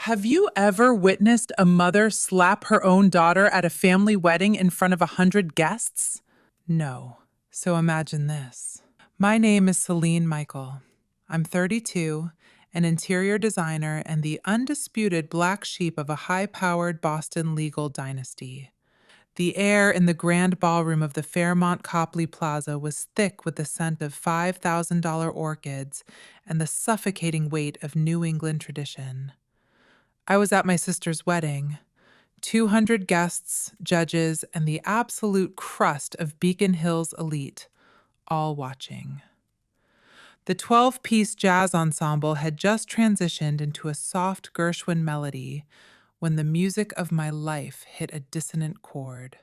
Have you ever witnessed a mother slap her own daughter at a family wedding in front of 100 guests? No. So imagine this. My name is Celine Michael. I'm 32, an interior designer, and the undisputed black sheep of a high-powered Boston legal dynasty. The air in the grand ballroom of the Fairmont Copley Plaza was thick with the scent of $5,000 orchids and the suffocating weight of New England tradition. I was at my sister's wedding. 200 guests, judges, and the absolute crust of Beacon Hill's elite, all watching. The 12-piece jazz ensemble had just transitioned into a soft Gershwin melody when the music of my life hit a dissonant chord.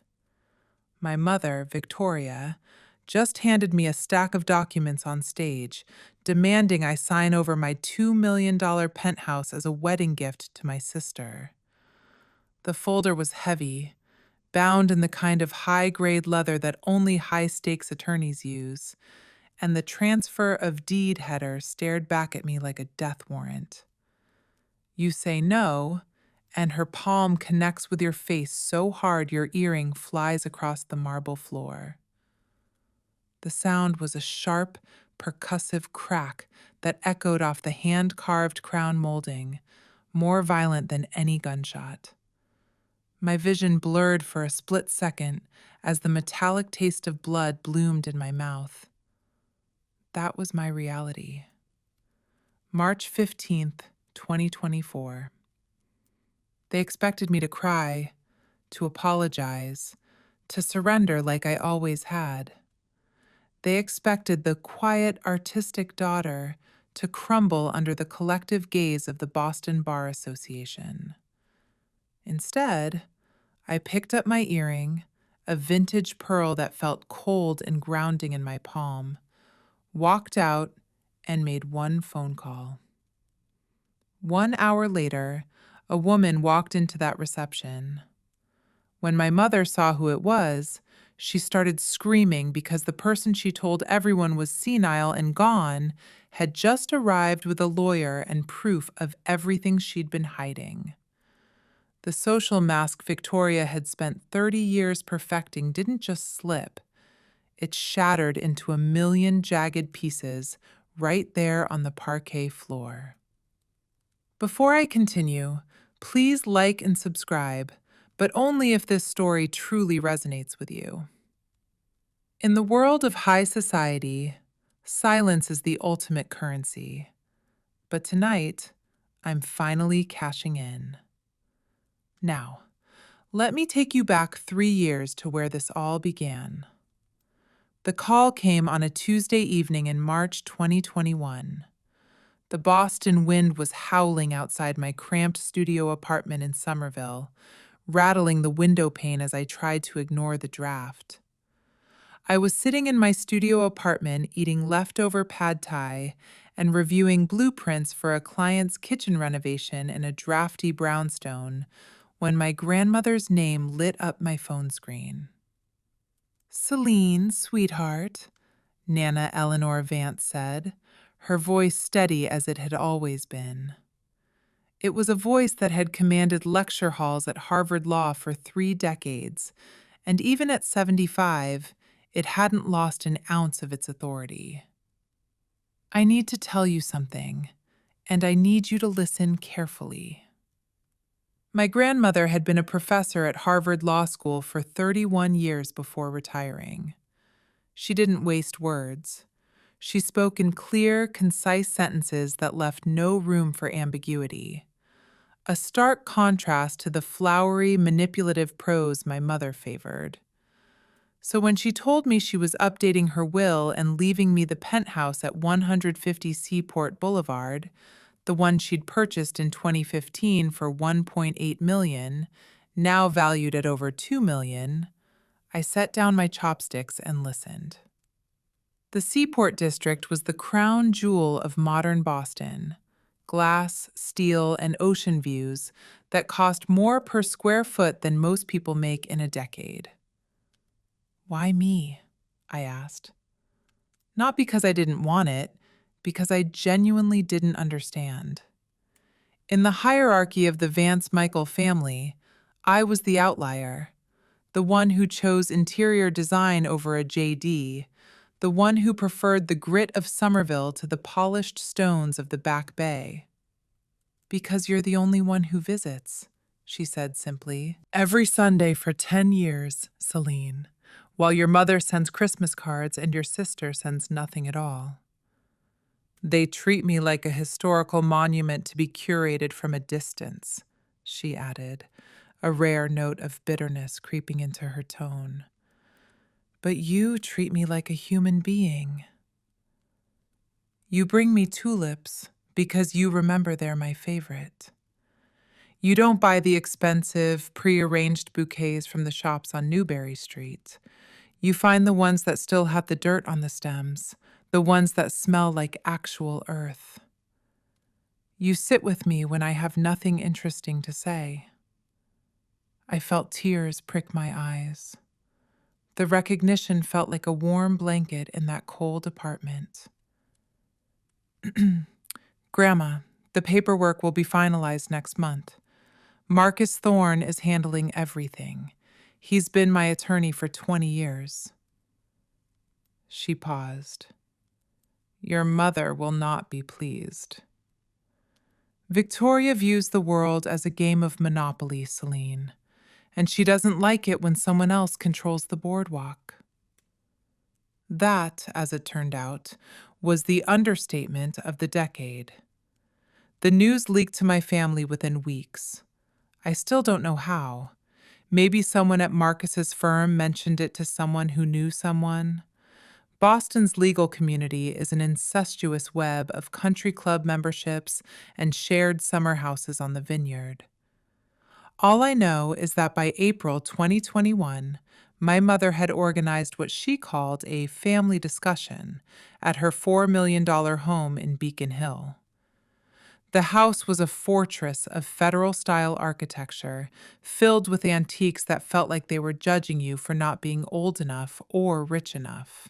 My mother, Victoria, just handed me a stack of documents on stage, demanding I sign over my $2 million penthouse as a wedding gift to my sister. The folder was heavy, bound in the kind of high-grade leather that only high-stakes attorneys use, and the transfer of deed header stared back at me like a death warrant. You say no, and her palm connects with your face so hard your earring flies across the marble floor. The sound was a sharp, percussive crack that echoed off the hand-carved crown molding, more violent than any gunshot. My vision blurred for a split second as the metallic taste of blood bloomed in my mouth. That was my reality. March 15th, 2024. They expected me to cry, to apologize, to surrender like I always had. They expected the quiet, artistic daughter to crumble under the collective gaze of the Boston Bar Association. Instead, I picked up my earring, a vintage pearl that felt cold and grounding in my palm, walked out, and made one phone call. 1 hour later, a woman walked into that reception. When my mother saw who it was, she started screaming because the person she told everyone was senile and gone had just arrived with a lawyer and proof of everything she'd been hiding. The social mask Victoria had spent 30 years perfecting didn't just slip. It shattered into a million jagged pieces right there on the parquet floor. Before I continue, please like and subscribe, but only if this story truly resonates with you. In the world of high society, silence is the ultimate currency. But tonight, I'm finally cashing in. Now, let me take you back 3 years to where this all began. The call came on a Tuesday evening in March 2021. The Boston wind was howling outside my cramped studio apartment in Somerville, rattling the window pane as I tried to ignore the draft. I was sitting in my studio apartment eating leftover pad thai and reviewing blueprints for a client's kitchen renovation in a drafty brownstone when my grandmother's name lit up my phone screen. "Celine, sweetheart," Nana Eleanor Vance said, her voice steady as it had always been. It was a voice that had commanded lecture halls at Harvard Law for 3 decades, and even at 75, it hadn't lost an ounce of its authority. "I need to tell you something, and I need you to listen carefully." My grandmother had been a professor at Harvard Law School for 31 years before retiring. She didn't waste words. She spoke in clear, concise sentences that left no room for ambiguity. A stark contrast to the flowery, manipulative prose my mother favored. So when she told me she was updating her will and leaving me the penthouse at 150 Seaport Boulevard, the one she'd purchased in 2015 for $1.8 million, now valued at over $2 million, I set down my chopsticks and listened. The Seaport District was the crown jewel of modern Boston. Glass, steel, and ocean views that cost more per square foot than most people make in a decade. "Why me?" I asked. Not because I didn't want it, because I genuinely didn't understand. In the hierarchy of the Vance Michael family, I was the outlier, the one who chose interior design over a JD, the one who preferred the grit of Somerville to the polished stones of the Back Bay. Because you're the only one who visits, she said simply. Every Sunday for 10 years, Celine, while your mother sends Christmas cards and your sister sends nothing at all. They treat me like a historical monument to be curated from a distance, she added, a rare note of bitterness creeping into her tone. But you treat me like a human being. You bring me tulips because you remember they're my favorite. You don't buy the expensive, prearranged bouquets from the shops on Newberry Street. You find the ones that still have the dirt on the stems, the ones that smell like actual earth. You sit with me when I have nothing interesting to say. I felt tears prick my eyes. The recognition felt like a warm blanket in that cold apartment. Grandma, the paperwork will be finalized next month. Marcus Thorne is handling everything. He's been my attorney for 20 years. She paused. Your mother will not be pleased. Victoria views the world as a game of Monopoly, Celine, and she doesn't like it when someone else controls the boardwalk. That, as it turned out, was the understatement of the decade. The news leaked to my family within weeks. I still don't know how. Maybe someone at Marcus's firm mentioned it to someone who knew someone. Boston's legal community is an incestuous web of country club memberships and shared summer houses on the vineyard. All I know is that by April 2021, my mother had organized what she called a family discussion at her $4 million home in Beacon Hill. The house was a fortress of federal-style architecture, filled with antiques that felt like they were judging you for not being old enough or rich enough.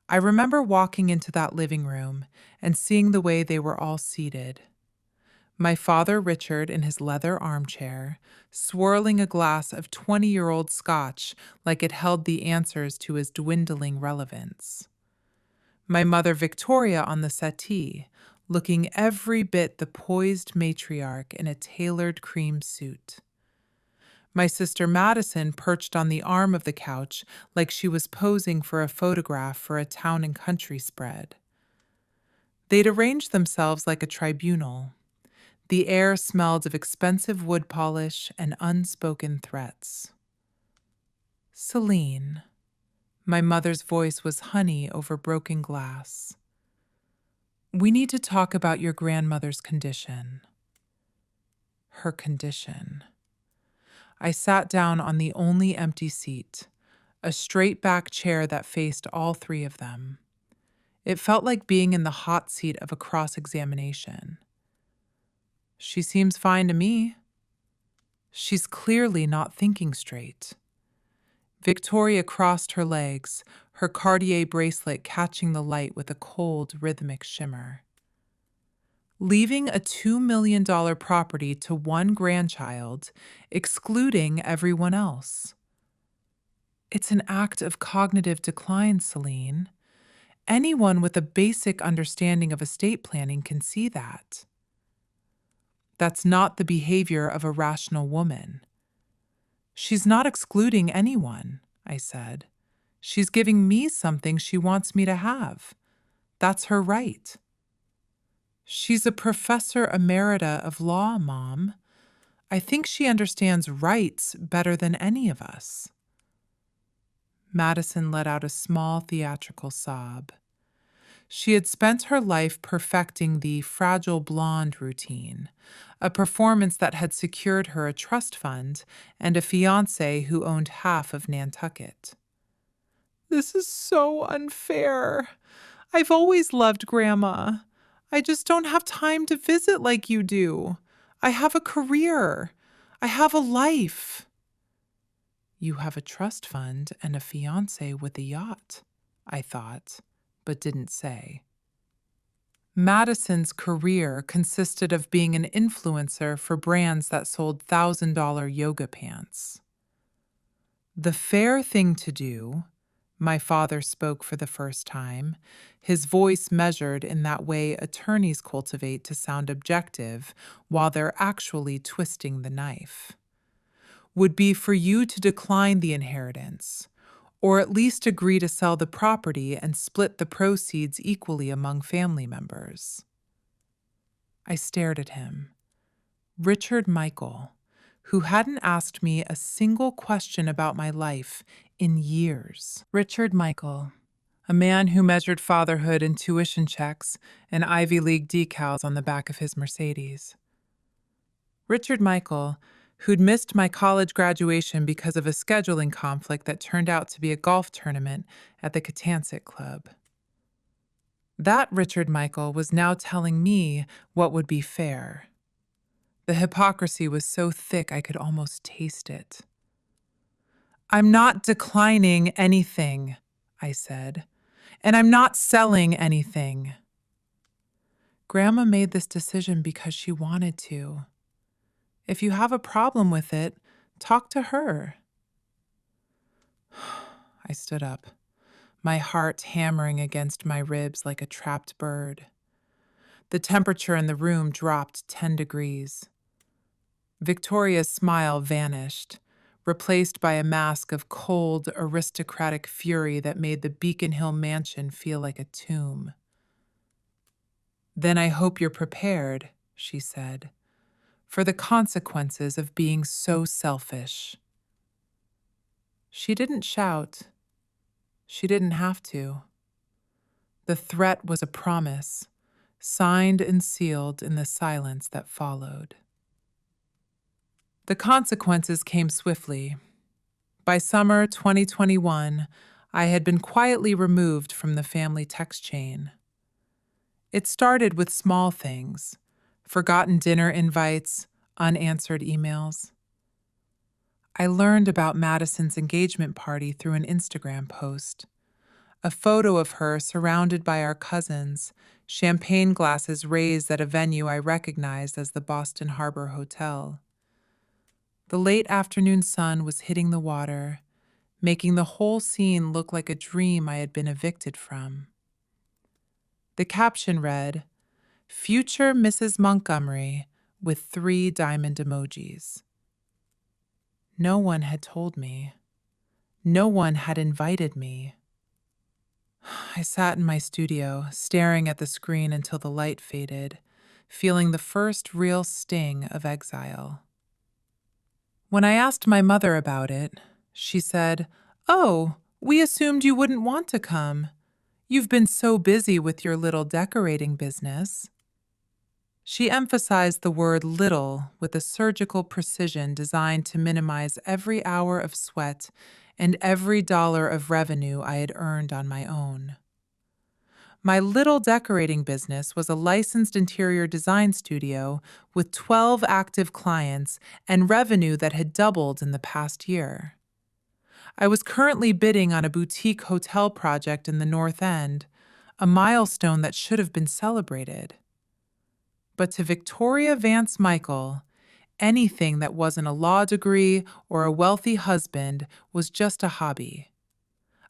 I remember walking into that living room and seeing the way they were all seated. My father Richard in his leather armchair, swirling a glass of 20-year-old scotch like it held the answers to his dwindling relevance. My mother Victoria on the settee, looking every bit the poised matriarch in a tailored cream suit. My sister Madison perched on the arm of the couch like she was posing for a photograph for a town and country spread. They'd arranged themselves like a tribunal. The air smelled of expensive wood polish and unspoken threats. Celine. My mother's voice was honey over broken glass. We need to talk about your grandmother's condition. Her condition. I sat down on the only empty seat, a straight-back chair that faced all three of them. It felt like being in the hot seat of a cross-examination. She seems fine to me. She's clearly not thinking straight. Victoria crossed her legs, her Cartier bracelet catching the light with a cold, rhythmic shimmer. Leaving a $2 million property to one grandchild, excluding everyone else. It's an act of cognitive decline, Celine. Anyone with a basic understanding of estate planning can see that. That's not the behavior of a rational woman. She's not excluding anyone, I said. She's giving me something she wants me to have. That's her right. She's a professor emerita of law, Mom. I think she understands rights better than any of us. Madison let out a small theatrical sob. She had spent her life perfecting the fragile blonde routine, a performance that had secured her a trust fund and a fiancé who owned half of Nantucket. This is so unfair. I've always loved Grandma. I just don't have time to visit like you do. I have a career. I have a life. You have a trust fund and a fiancé with a yacht, I thought, but didn't say. Madison's career consisted of being an influencer for brands that sold $1,000 yoga pants. The fair thing to do, my father spoke for the first time, his voice measured in that way attorneys cultivate to sound objective while they're actually twisting the knife, would be for you to decline the inheritance, or at least agree to sell the property and split the proceeds equally among family members. I stared at him. Richard Michael, who hadn't asked me a single question about my life in years. Richard Michael, a man who measured fatherhood in tuition checks and Ivy League decals on the back of his Mercedes. Richard Michael, who'd missed my college graduation because of a scheduling conflict that turned out to be a golf tournament at the Catanset Club. That Richard Michael was now telling me what would be fair. The hypocrisy was so thick I could almost taste it. "I'm not declining anything," I said, "and I'm not selling anything." Grandma made this decision because she wanted to. If you have a problem with it, talk to her. I stood up, my heart hammering against my ribs like a trapped bird. The temperature in the room dropped 10 degrees. Victoria's smile vanished, replaced by a mask of cold, aristocratic fury that made the Beacon Hill mansion feel like a tomb. "Then I hope you're prepared," she said, "for the consequences of being so selfish." She didn't shout. She didn't have to. The threat was a promise, signed and sealed in the silence that followed. The consequences came swiftly. By summer 2021, I had been quietly removed from the family text chain. It started with small things, forgotten dinner invites, unanswered emails. I learned about Madison's engagement party through an Instagram post. A photo of her surrounded by our cousins, champagne glasses raised at a venue I recognized as the Boston Harbor Hotel. The late afternoon sun was hitting the water, making the whole scene look like a dream I had been evicted from. The caption read, "Future Mrs. Montgomery," with 3 diamond emojis. No one had told me. No one had invited me. I sat in my studio, staring at the screen until the light faded, feeling the first real sting of exile. When I asked my mother about it, she said, "Oh, we assumed you wouldn't want to come. You've been so busy with your little decorating business." She emphasized the word little with a surgical precision designed to minimize every hour of sweat and every dollar of revenue I had earned on my own. My little decorating business was a licensed interior design studio with 12 active clients and revenue that had doubled in the past year. I was currently bidding on a boutique hotel project in the North End, a milestone that should have been celebrated. But to Victoria Vance Michael, anything that wasn't a law degree or a wealthy husband was just a hobby,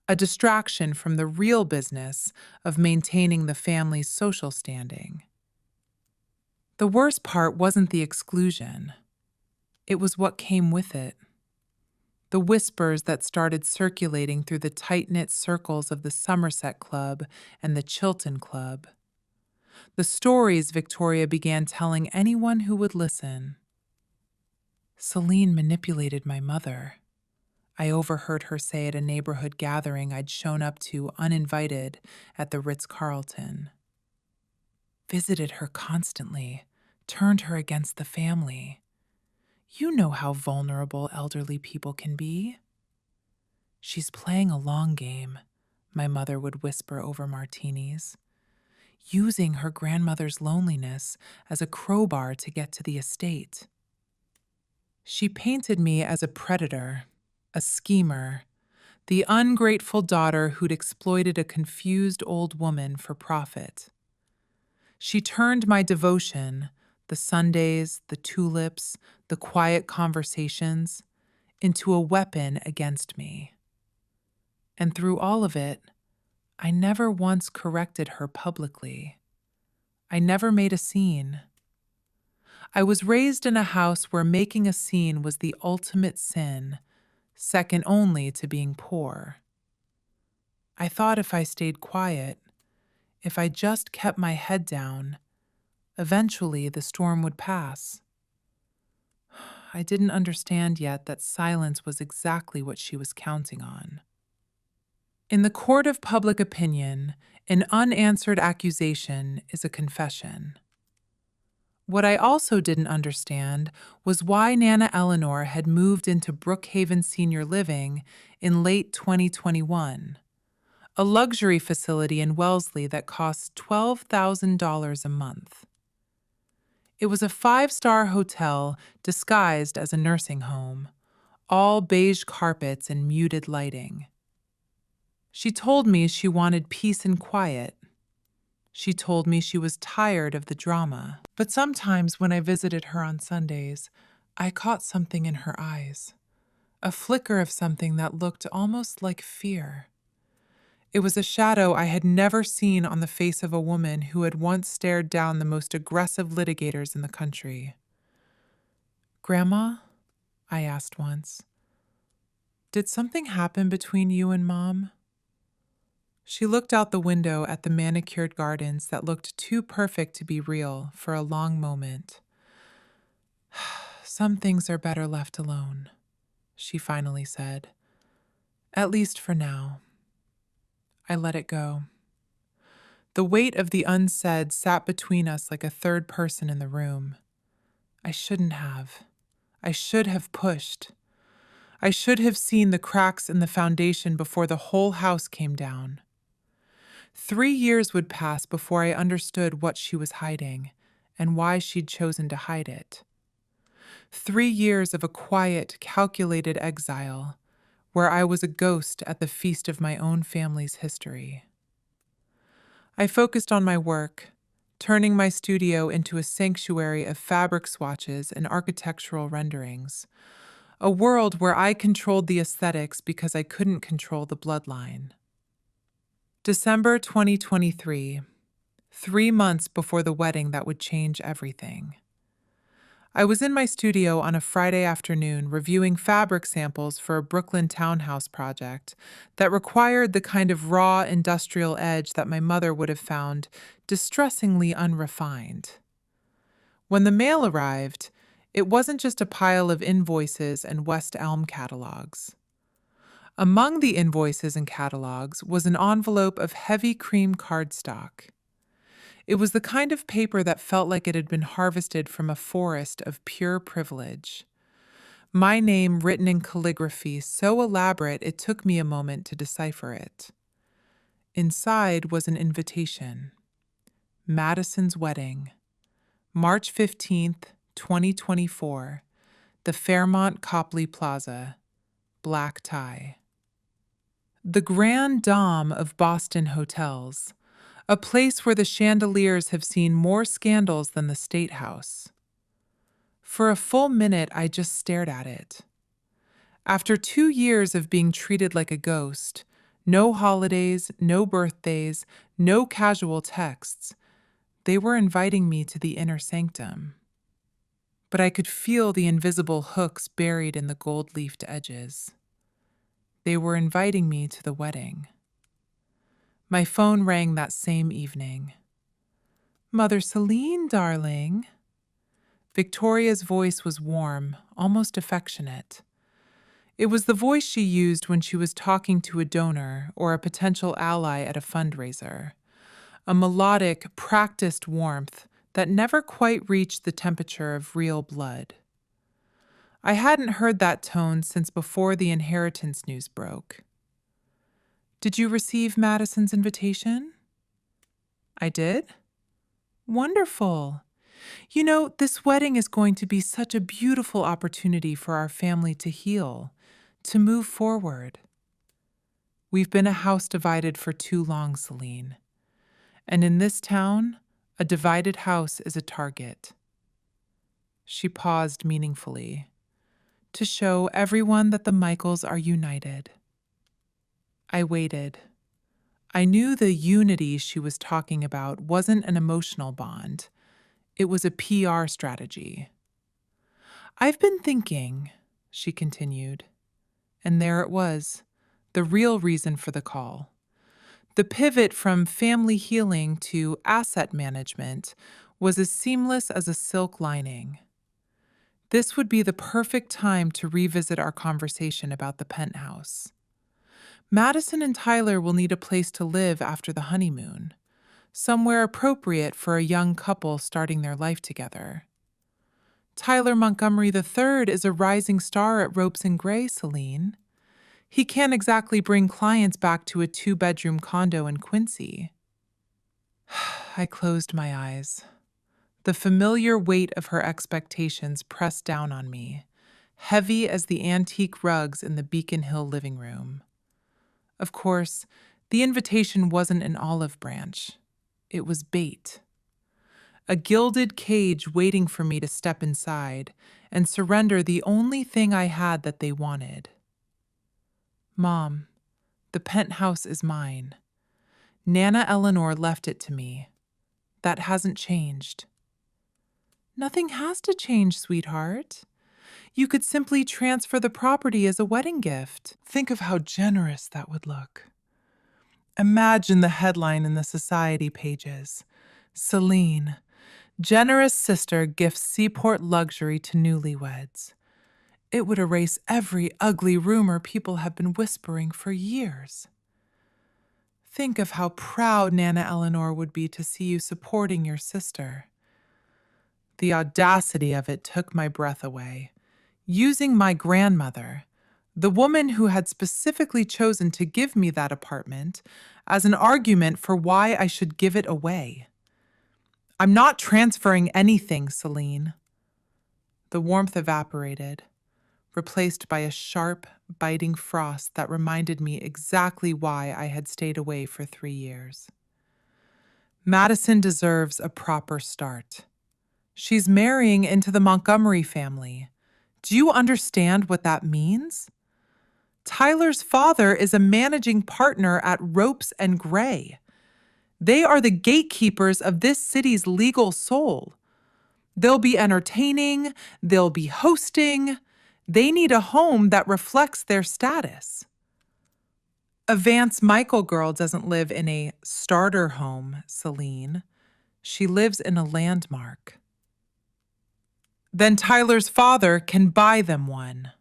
a distraction from the real business of maintaining the family's social standing. The worst part wasn't the exclusion. It was what came with it. The whispers that started circulating through the tight-knit circles of the Somerset Club and the Chilton Club. The stories Victoria began telling anyone who would listen. Celine manipulated my mother. I overheard her say at a neighborhood gathering I'd shown up to uninvited at the Ritz-Carlton. Visited her constantly, turned her against the family. You know how vulnerable elderly people can be. She's playing a long game, my mother would whisper over martinis, using her grandmother's loneliness as a crowbar to get to the estate. She painted me as a predator, a schemer, the ungrateful daughter who'd exploited a confused old woman for profit. She turned my devotion, the Sundays, the tulips, the quiet conversations, into a weapon against me. And through all of it, I never once corrected her publicly. I never made a scene. I was raised in a house where making a scene was the ultimate sin, second only to being poor. I thought if I stayed quiet, if I just kept my head down, eventually the storm would pass. I didn't understand yet that silence was exactly what she was counting on. In the court of public opinion, an unanswered accusation is a confession. What I also didn't understand was why Nana Eleanor had moved into Brookhaven Senior Living in late 2021, a luxury facility in Wellesley that costs $12,000 a month. It was a 5-star hotel disguised as a nursing home, all beige carpets and muted lighting. She told me she wanted peace and quiet. She told me she was tired of the drama. But sometimes when I visited her on Sundays, I caught something in her eyes, a flicker of something that looked almost like fear. It was a shadow I had never seen on the face of a woman who had once stared down the most aggressive litigators in the country. "Grandma?" I asked once. "Did something happen between you and Mom?" She looked out the window at the manicured gardens that looked too perfect to be real for a long moment. "Some things are better left alone," she finally said. "At least for now." I let it go. The weight of the unsaid sat between us like a third person in the room. I shouldn't have. I should have pushed. I should have seen the cracks in the foundation before the whole house came down. 3 years would pass before I understood what she was hiding and why she'd chosen to hide it. 3 years of a quiet, calculated exile, where I was a ghost at the feast of my own family's history. I focused on my work, turning my studio into a sanctuary of fabric swatches and architectural renderings, a world where I controlled the aesthetics because I couldn't control the bloodline. December 2023, 3 months before the wedding that would change everything. I was in my studio on a Friday afternoon reviewing fabric samples for a Brooklyn townhouse project that required the kind of raw industrial edge that my mother would have found distressingly unrefined. When the mail arrived, it wasn't just a pile of invoices and West Elm catalogs. Among the invoices and catalogs was an envelope of heavy cream cardstock. It was the kind of paper that felt like it had been harvested from a forest of pure privilege. My name written in calligraphy so elaborate it took me a moment to decipher it. Inside was an invitation. Madison's wedding. March 15th, 2024. The Fairmont Copley Plaza. Black tie. The Grand Dame of Boston hotels, a place where the chandeliers have seen more scandals than the State House. For a full minute, I just stared at it. After 2 years of being treated like a ghost, no holidays, no birthdays, no casual texts, they were inviting me to the inner sanctum. But I could feel the invisible hooks buried in the gold-leafed edges. They were inviting me to the wedding. My phone rang that same evening. "Mother Celine, darling." Victoria's voice was warm, almost affectionate. It was the voice she used when she was talking to a donor or a potential ally at a fundraiser. A melodic, practiced warmth that never quite reached the temperature of real blood. I hadn't heard that tone since before the inheritance news broke. "Did you receive Madison's invitation?" "I did?" "Wonderful. You know, this wedding is going to be such a beautiful opportunity for our family to heal, to move forward. We've been a house divided for too long, Celine. And in this town, A divided house is a target. She paused meaningfully, to show everyone that the Michaels are united. I waited. I knew the unity she was talking about wasn't an emotional bond. It was a PR strategy. I've been thinking, she continued, and there it was, the real reason for the call. The pivot from family healing to asset management was as seamless as a silk lining. This would be the perfect time to revisit our conversation about the penthouse. Madison and Tyler will need a place to live after the honeymoon, somewhere appropriate for a young couple starting their life together. Tyler Montgomery III is a rising star at Ropes and Gray, Celine. He can't exactly bring clients back to a 2-bedroom condo in Quincy. I closed my eyes. The familiar weight of her expectations pressed down on me, heavy as the antique rugs in the Beacon Hill living room. Of course, the invitation wasn't an olive branch. It was bait. A gilded cage waiting for me to step inside and surrender the only thing I had that they wanted. Mom, the penthouse is mine. Nana Eleanor left it to me. That hasn't changed. Nothing has to change, sweetheart. You could simply transfer the property as a wedding gift. Think of how generous that would look. Imagine the headline in the society pages. Celine, generous sister gifts seaport luxury to newlyweds. It would erase every ugly rumor people have been whispering for years. Think of how proud Nana Eleanor would be to see you supporting your sister. The audacity of it took my breath away. Using my grandmother, the woman who had specifically chosen to give me that apartment, as an argument for why I should give it away. I'm not transferring anything, Celine. The warmth evaporated, replaced by a sharp, biting frost that reminded me exactly why I had stayed away for 3 years. Madison deserves a proper start. She's marrying into the Montgomery family. Do you understand what that means? Tyler's father is a managing partner at Ropes and Gray. They are the gatekeepers of this city's legal soul. They'll be entertaining, they'll be hosting. They need a home that reflects their status. A Vance Michael girl doesn't live in a starter home, Celine. She lives in a landmark. Then Tyler's father can buy them one.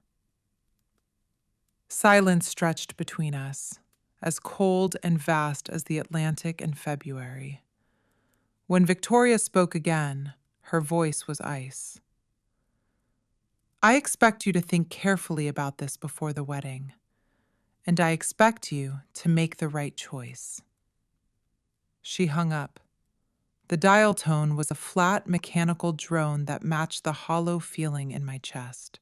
Silence stretched between us, as cold and vast as the Atlantic in February. When Victoria spoke again, her voice was ice. I expect you to think carefully about this before the wedding, and I expect you to make the right choice. She hung up. The dial tone was a flat, mechanical drone that matched the hollow feeling in my chest.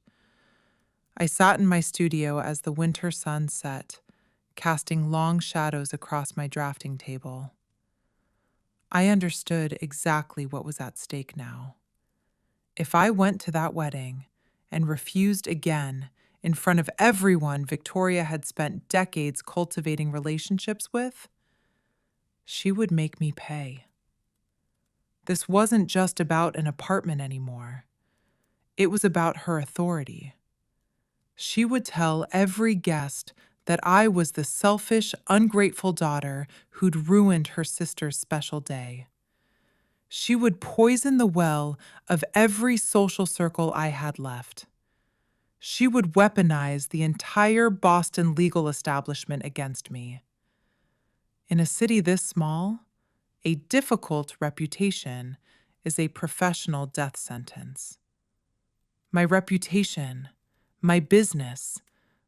I sat in my studio as the winter sun set, casting long shadows across my drafting table. I understood exactly what was at stake now. If I went to that wedding and refused again in front of everyone Victoria had spent decades cultivating relationships with, she would make me pay. This wasn't just about an apartment anymore. It was about her authority. She would tell every guest that I was the selfish, ungrateful daughter who'd ruined her sister's special day. She would poison the well of every social circle I had left. She would weaponize the entire Boston legal establishment against me. In a city this small, a difficult reputation is a professional death sentence. My reputation, my business,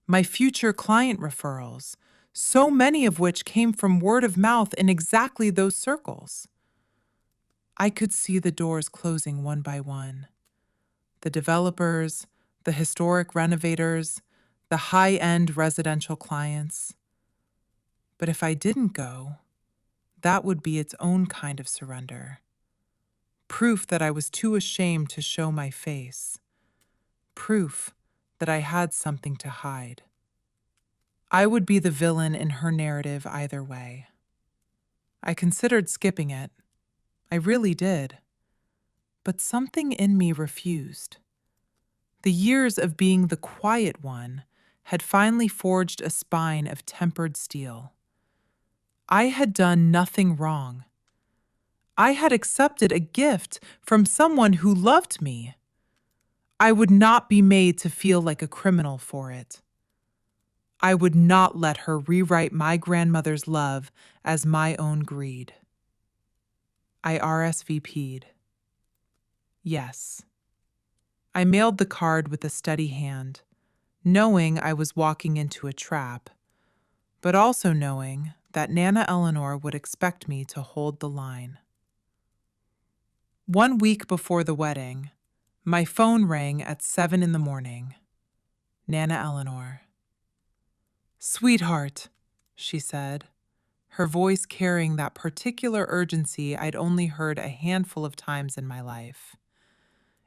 my future client referrals, so many of which came from word of mouth in exactly those circles. I could see the doors closing one by one. The developers, the historic renovators, the high-end residential clients. But if I didn't go, that would be its own kind of surrender. Proof that I was too ashamed to show my face. Proof that I had something to hide. I would be the villain in her narrative either way. I considered skipping it. I really did. But something in me refused. The years of being the quiet one had finally forged a spine of tempered steel. I had done nothing wrong. I had accepted a gift from someone who loved me. I would not be made to feel like a criminal for it. I would not let her rewrite my grandmother's love as my own greed. I RSVP'd. Yes. I mailed the card with a steady hand, knowing I was walking into a trap, but also knowing that Nana Eleanor would expect me to hold the line. 1 week before the wedding, my phone rang at 7 in the morning. Nana Eleanor. "Sweetheart," she said, her voice carrying that particular urgency I'd only heard a handful of times in my life.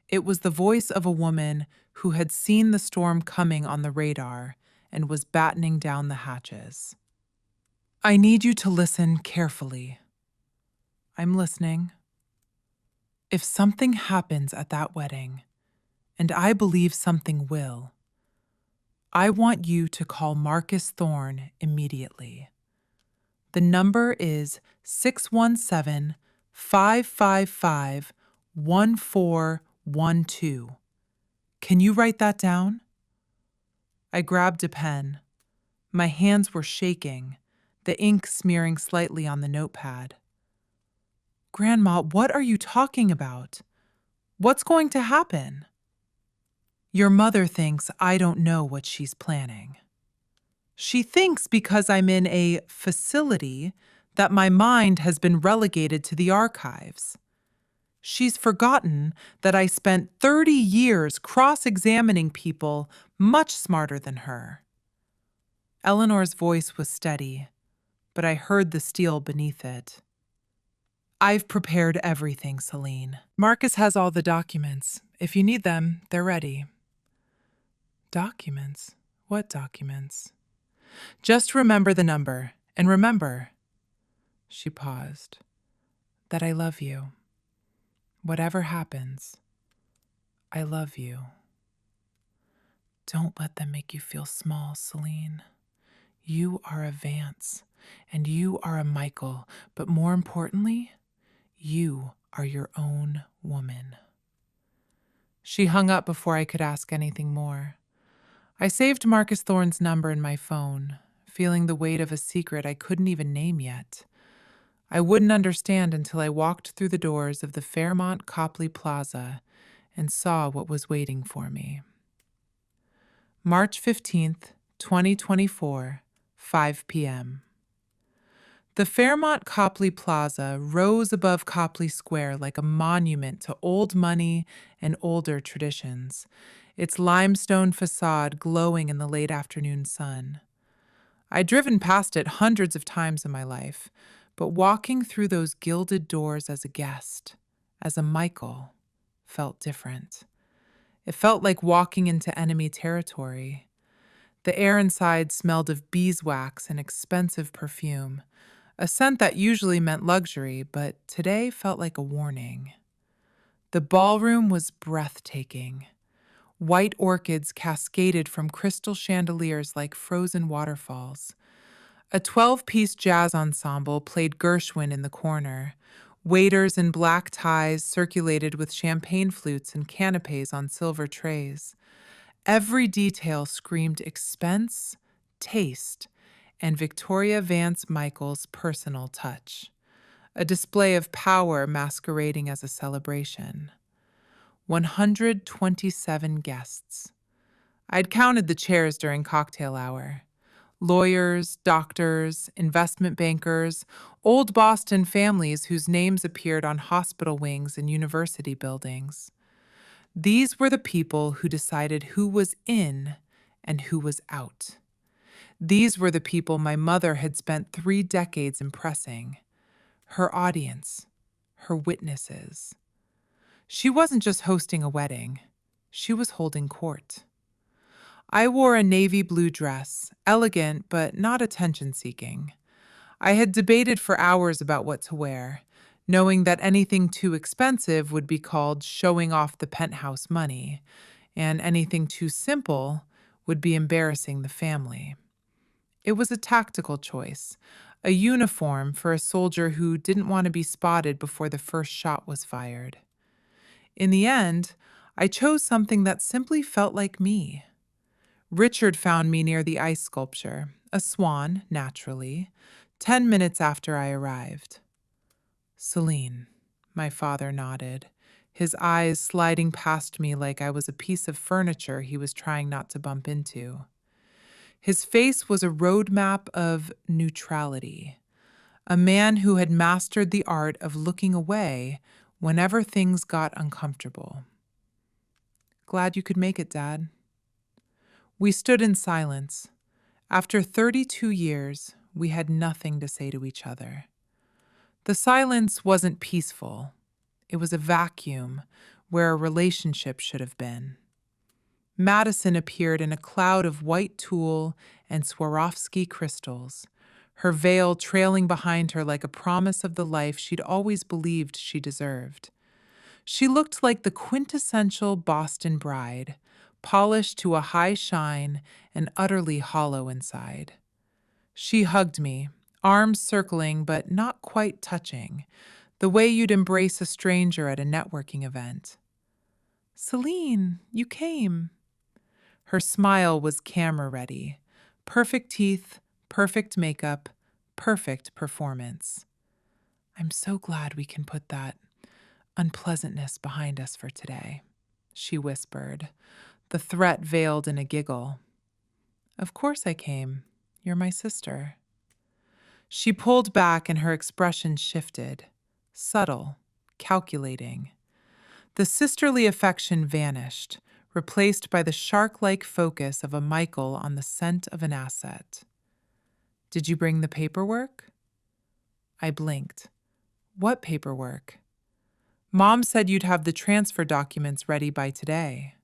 It was the voice of a woman who had seen the storm coming on the radar and was battening down the hatches. "I need you to listen carefully." "I'm listening." "If something happens at that wedding, and I believe something will, I want you to call Marcus Thorne immediately. The number is 617-555-1412. Can you write that down?" I grabbed a pen. My hands were shaking, the ink smearing slightly on the notepad. "Grandma, what are you talking about? What's going to happen?" "Your mother thinks I don't know what she's planning. She thinks because I'm in a facility that my mind has been relegated to the archives. She's forgotten that I spent 30 years cross-examining people much smarter than her." Eleanor's voice was steady, but I heard the steel beneath it. "I've prepared everything, Celine. Marcus has all the documents. If you need them, they're ready." "Documents? What documents?" "Just remember the number, and remember," she paused, "that I love you. Whatever happens, I love you." Don't let them make you feel small, Celine. You are a Vance, and you are a Michael, but more importantly, you are your own woman. She hung up before I could ask anything more. I saved Marcus Thorne's number in my phone, feeling the weight of a secret I couldn't even name yet. I wouldn't understand until I walked through the doors of the Fairmont Copley Plaza and saw what was waiting for me. March 15th, 2024, 5 p.m. The Fairmont Copley Plaza rose above Copley Square like a monument to old money and older traditions, its limestone facade glowing in the late afternoon sun. I'd driven past it hundreds of times in my life, but walking through those gilded doors as a guest, as a Michael, felt different. It felt like walking into enemy territory. The air inside smelled of beeswax and expensive perfume, a scent that usually meant luxury, but today felt like a warning. The ballroom was breathtaking. White orchids cascaded from crystal chandeliers like frozen waterfalls. A 12-piece jazz ensemble played Gershwin in the corner. Waiters in black ties circulated with champagne flutes and canapes on silver trays. Every detail screamed expense, taste, and Victoria Vance Michael's personal touch. A display of power masquerading as a celebration. 127 guests. I'd counted the chairs during cocktail hour. Lawyers, doctors, investment bankers, old Boston families whose names appeared on hospital wings and university buildings. These were the people who decided who was in and who was out. These were the people my mother had spent 3 decades impressing. Her audience, her witnesses. She wasn't just hosting a wedding, she was holding court. I wore a navy blue dress, elegant but not attention-seeking. I had debated for hours about what to wear, knowing that anything too expensive would be called showing off the penthouse money, and anything too simple would be embarrassing the family. It was a tactical choice, a uniform for a soldier who didn't want to be spotted before the first shot was fired. In the end, I chose something that simply felt like me. Richard found me near the ice sculpture, a swan, naturally, 10 minutes after I arrived. Celine, my father nodded, his eyes sliding past me like I was a piece of furniture he was trying not to bump into. His face was a roadmap of neutrality, a man who had mastered the art of looking away whenever things got uncomfortable. Glad you could make it, Dad. We stood in silence. After 32 years, we had nothing to say to each other. The silence wasn't peaceful. It was a vacuum where a relationship should have been. Madison appeared in a cloud of white tulle and Swarovski crystals, her veil trailing behind her like a promise of the life she'd always believed she deserved. She looked like the quintessential Boston bride, polished to a high shine and utterly hollow inside. She hugged me, arms circling but not quite touching, the way you'd embrace a stranger at a networking event. "Celine, you came." Her smile was camera-ready. Perfect teeth, perfect makeup, perfect performance. "I'm so glad we can put that unpleasantness behind us for today," she whispered, the threat veiled in a giggle. "Of course I came. You're my sister." She pulled back and her expression shifted, subtle, calculating. The sisterly affection vanished, replaced by the shark-like focus of a Michael on the scent of an asset. "Did you bring the paperwork?" I blinked. "What paperwork?" "Mom said you'd have the transfer documents ready by today."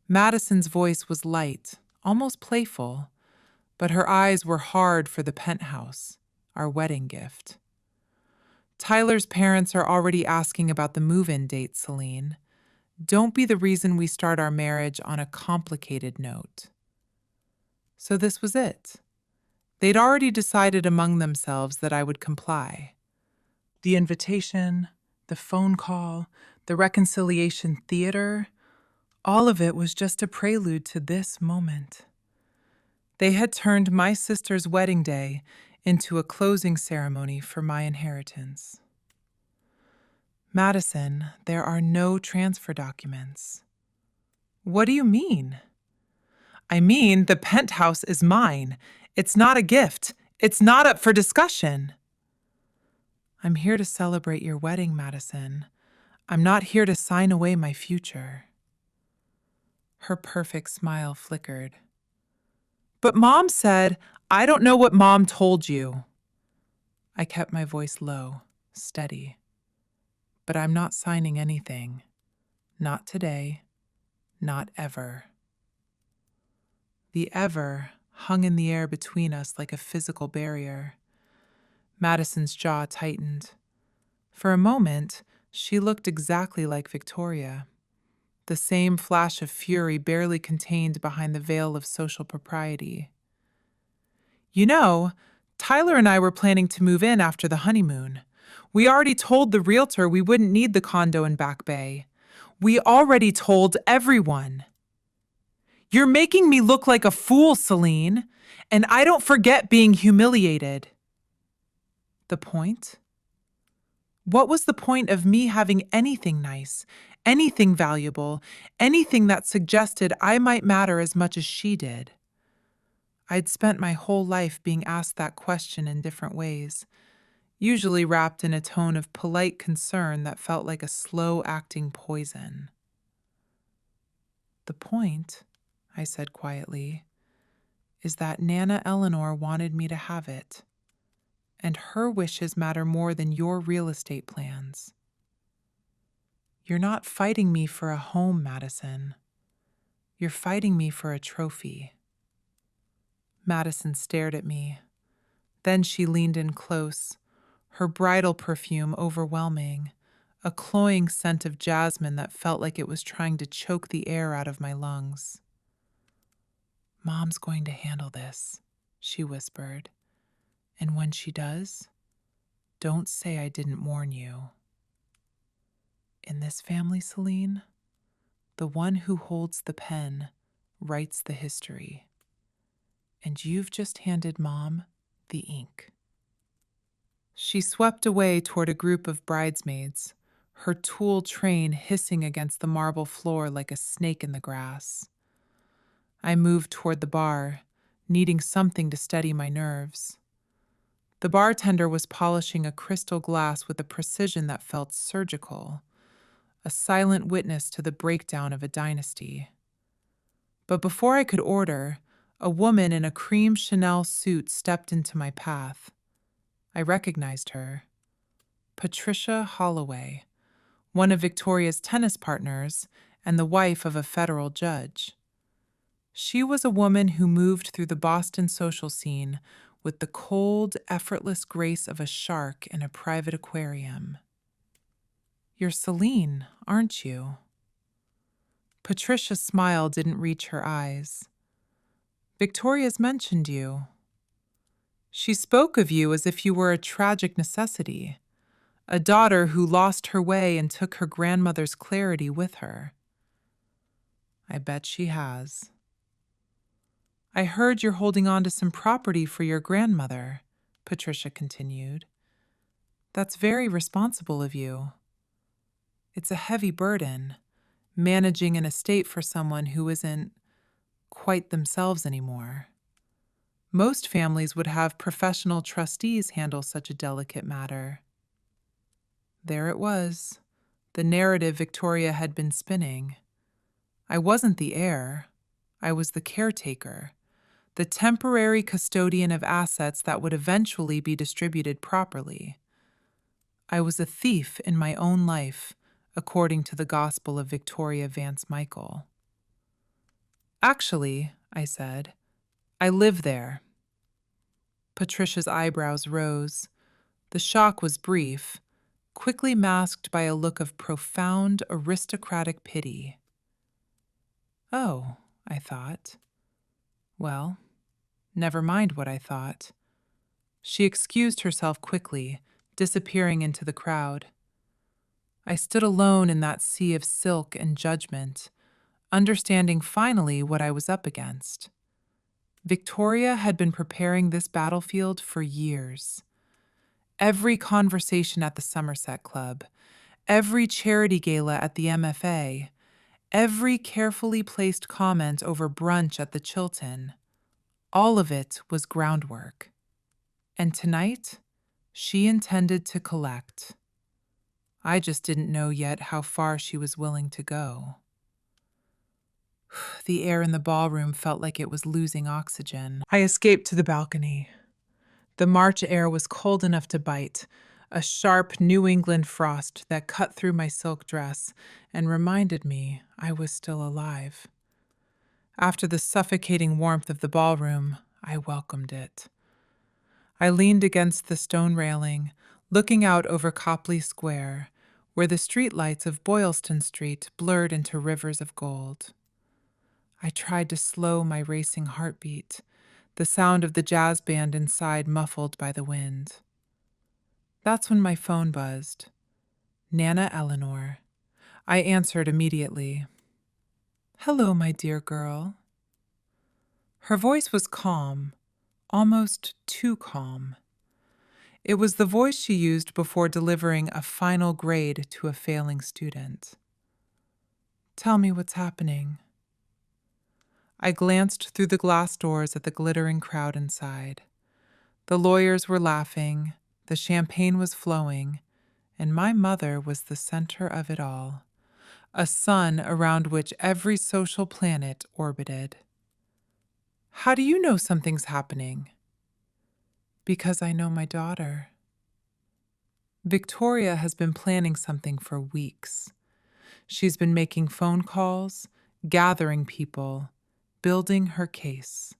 Madison's voice was light, almost playful, but her eyes were hard for the penthouse, our wedding gift. "Tyler's parents are already asking about the move-in date, Celine. Don't be the reason we start our marriage on a complicated note." So this was it. They'd already decided among themselves that I would comply. The invitation, the phone call, the reconciliation theater, all of it was just a prelude to this moment. They had turned my sister's wedding day into a closing ceremony for my inheritance. "Madison, there are no transfer documents." "What do you mean?" "I mean, the penthouse is mine. It's not a gift. It's not up for discussion." "I'm here to celebrate your wedding, Madison. I'm not here to sign away my future." Her perfect smile flickered. "But Mom said—" "I don't know what Mom told you." I kept my voice low, steady. "But I'm not signing anything. Not today. Not ever." The ever hung in the air between us like a physical barrier. Madison's jaw tightened. For a moment, she looked exactly like Victoria. The same flash of fury barely contained behind the veil of social propriety. "You know, Tyler and I were planning to move in after the honeymoon. We already told the realtor we wouldn't need the condo in Back Bay. We already told everyone." "You're making me look like a fool, Celine, and I don't forget being humiliated." The point? What was the point of me having anything nice, anything valuable, anything that suggested I might matter as much as she did? I'd spent my whole life being asked that question in different ways, usually wrapped in a tone of polite concern that felt like a slow-acting poison. "The point," I said quietly, "is that Nana Eleanor wanted me to have it, and her wishes matter more than your real estate plans." You're not fighting me for a home, Madison. You're fighting me for a trophy. Madison stared at me. Then she leaned in close, her bridal perfume overwhelming, a cloying scent of jasmine that felt like it was trying to choke the air out of my lungs. Mom's going to handle this, she whispered. And when she does, don't say I didn't warn you. In this family, Celine, the one who holds the pen writes the history. And you've just handed Mom the ink. She swept away toward a group of bridesmaids, her tulle train hissing against the marble floor like a snake in the grass. I moved toward the bar, needing something to steady my nerves. The bartender was polishing a crystal glass with a precision that felt surgical, a silent witness to the breakdown of a dynasty. But before I could order, a woman in a cream Chanel suit stepped into my path. I recognized her. Patricia Holloway, one of Victoria's tennis partners and the wife of a federal judge. She was a woman who moved through the Boston social scene with the cold, effortless grace of a shark in a private aquarium. You're Celine, aren't you? Patricia's smile didn't reach her eyes. Victoria's mentioned you. She spoke of you as if you were a tragic necessity, a daughter who lost her way and took her grandmother's clarity with her. I bet she has. I heard you're holding on to some property for your grandmother, Patricia continued. That's very responsible of you. It's a heavy burden, managing an estate for someone who isn't quite themselves anymore. Most families would have professional trustees handle such a delicate matter. There it was, the narrative Victoria had been spinning. I wasn't the heir. I was the caretaker, the temporary custodian of assets that would eventually be distributed properly. I was a thief in my own life, according to the gospel of Victoria Vance Michael. Actually, I said, I live there. Patricia's eyebrows rose. The shock was brief, quickly masked by a look of profound aristocratic pity. Oh, I thought. Well, never mind what I thought. She excused herself quickly, disappearing into the crowd. I stood alone in that sea of silk and judgment, understanding finally what I was up against. Victoria had been preparing this battlefield for years. Every conversation at the Somerset Club, every charity gala at the MFA, every carefully placed comment over brunch at the Chilton, all of it was groundwork. And tonight, she intended to collect. I just didn't know yet how far she was willing to go. The air in the ballroom felt like it was losing oxygen. I escaped to the balcony. The March air was cold enough to bite, a sharp New England frost that cut through my silk dress and reminded me I was still alive. After the suffocating warmth of the ballroom, I welcomed it. I leaned against the stone railing, looking out over Copley Square, where the streetlights of Boylston Street blurred into rivers of gold. I tried to slow my racing heartbeat, the sound of the jazz band inside muffled by the wind. That's when my phone buzzed. Nana Eleanor. I answered immediately. Hello, my dear girl. Her voice was calm, almost too calm. It was the voice she used before delivering a final grade to a failing student. Tell me what's happening. I glanced through the glass doors at the glittering crowd inside. The lawyers were laughing, the champagne was flowing, and my mother was the center of it all, a sun around which every social planet orbited. How do you know something's happening? Because I know my daughter. Victoria has been planning something for weeks. She's been making phone calls, gathering people, building her case.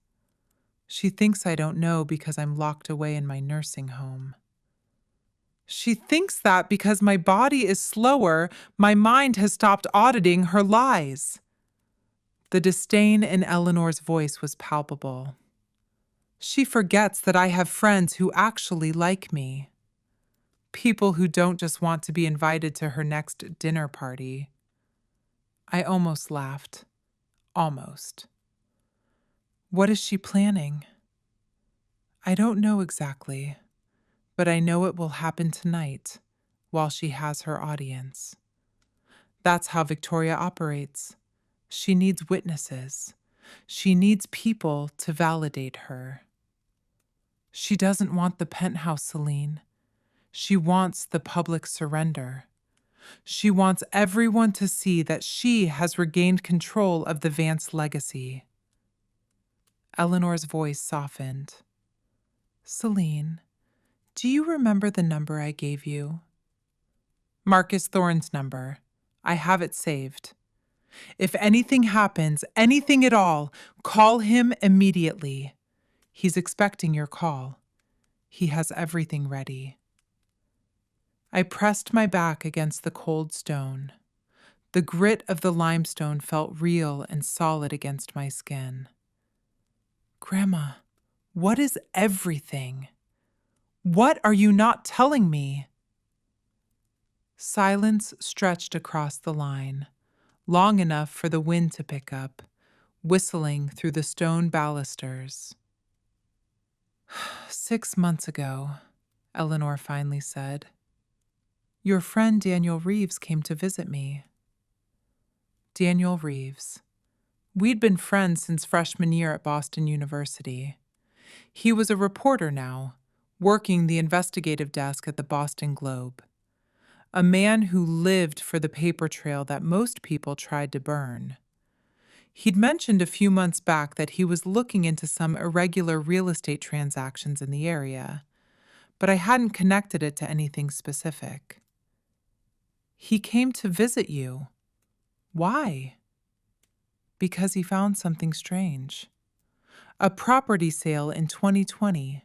She thinks I don't know because I'm locked away in my nursing home. She thinks that because my body is slower, my mind has stopped auditing her lies. The disdain in Eleanor's voice was palpable. She forgets that I have friends who actually like me. People who don't just want to be invited to her next dinner party. I almost laughed. Almost. What is she planning? I don't know exactly, but I know it will happen tonight while she has her audience. That's how Victoria operates. She needs witnesses. She needs people to validate her. She doesn't want the penthouse, Celine. She wants the public surrender. She wants everyone to see that she has regained control of the Vance legacy. Eleanor's voice softened. Celine, do you remember the number I gave you? Marcus Thorne's number. I have it saved. If anything happens, anything at all, call him immediately. He's expecting your call. He has everything ready. I pressed my back against the cold stone. The grit of the limestone felt real and solid against my skin. Grandma, what is everything? What are you not telling me? Silence stretched across the line, long enough for the wind to pick up, whistling through the stone balusters. 6 months ago, Eleanor finally said, your friend Daniel Reeves came to visit me. Daniel Reeves. We'd been friends since freshman year at Boston University. He was a reporter now, working the investigative desk at the Boston Globe. A man who lived for the paper trail that most people tried to burn. He'd mentioned a few months back that he was looking into some irregular real estate transactions in the area, but I hadn't connected it to anything specific. He came to visit you. Why? Because he found something strange. A property sale in 2020.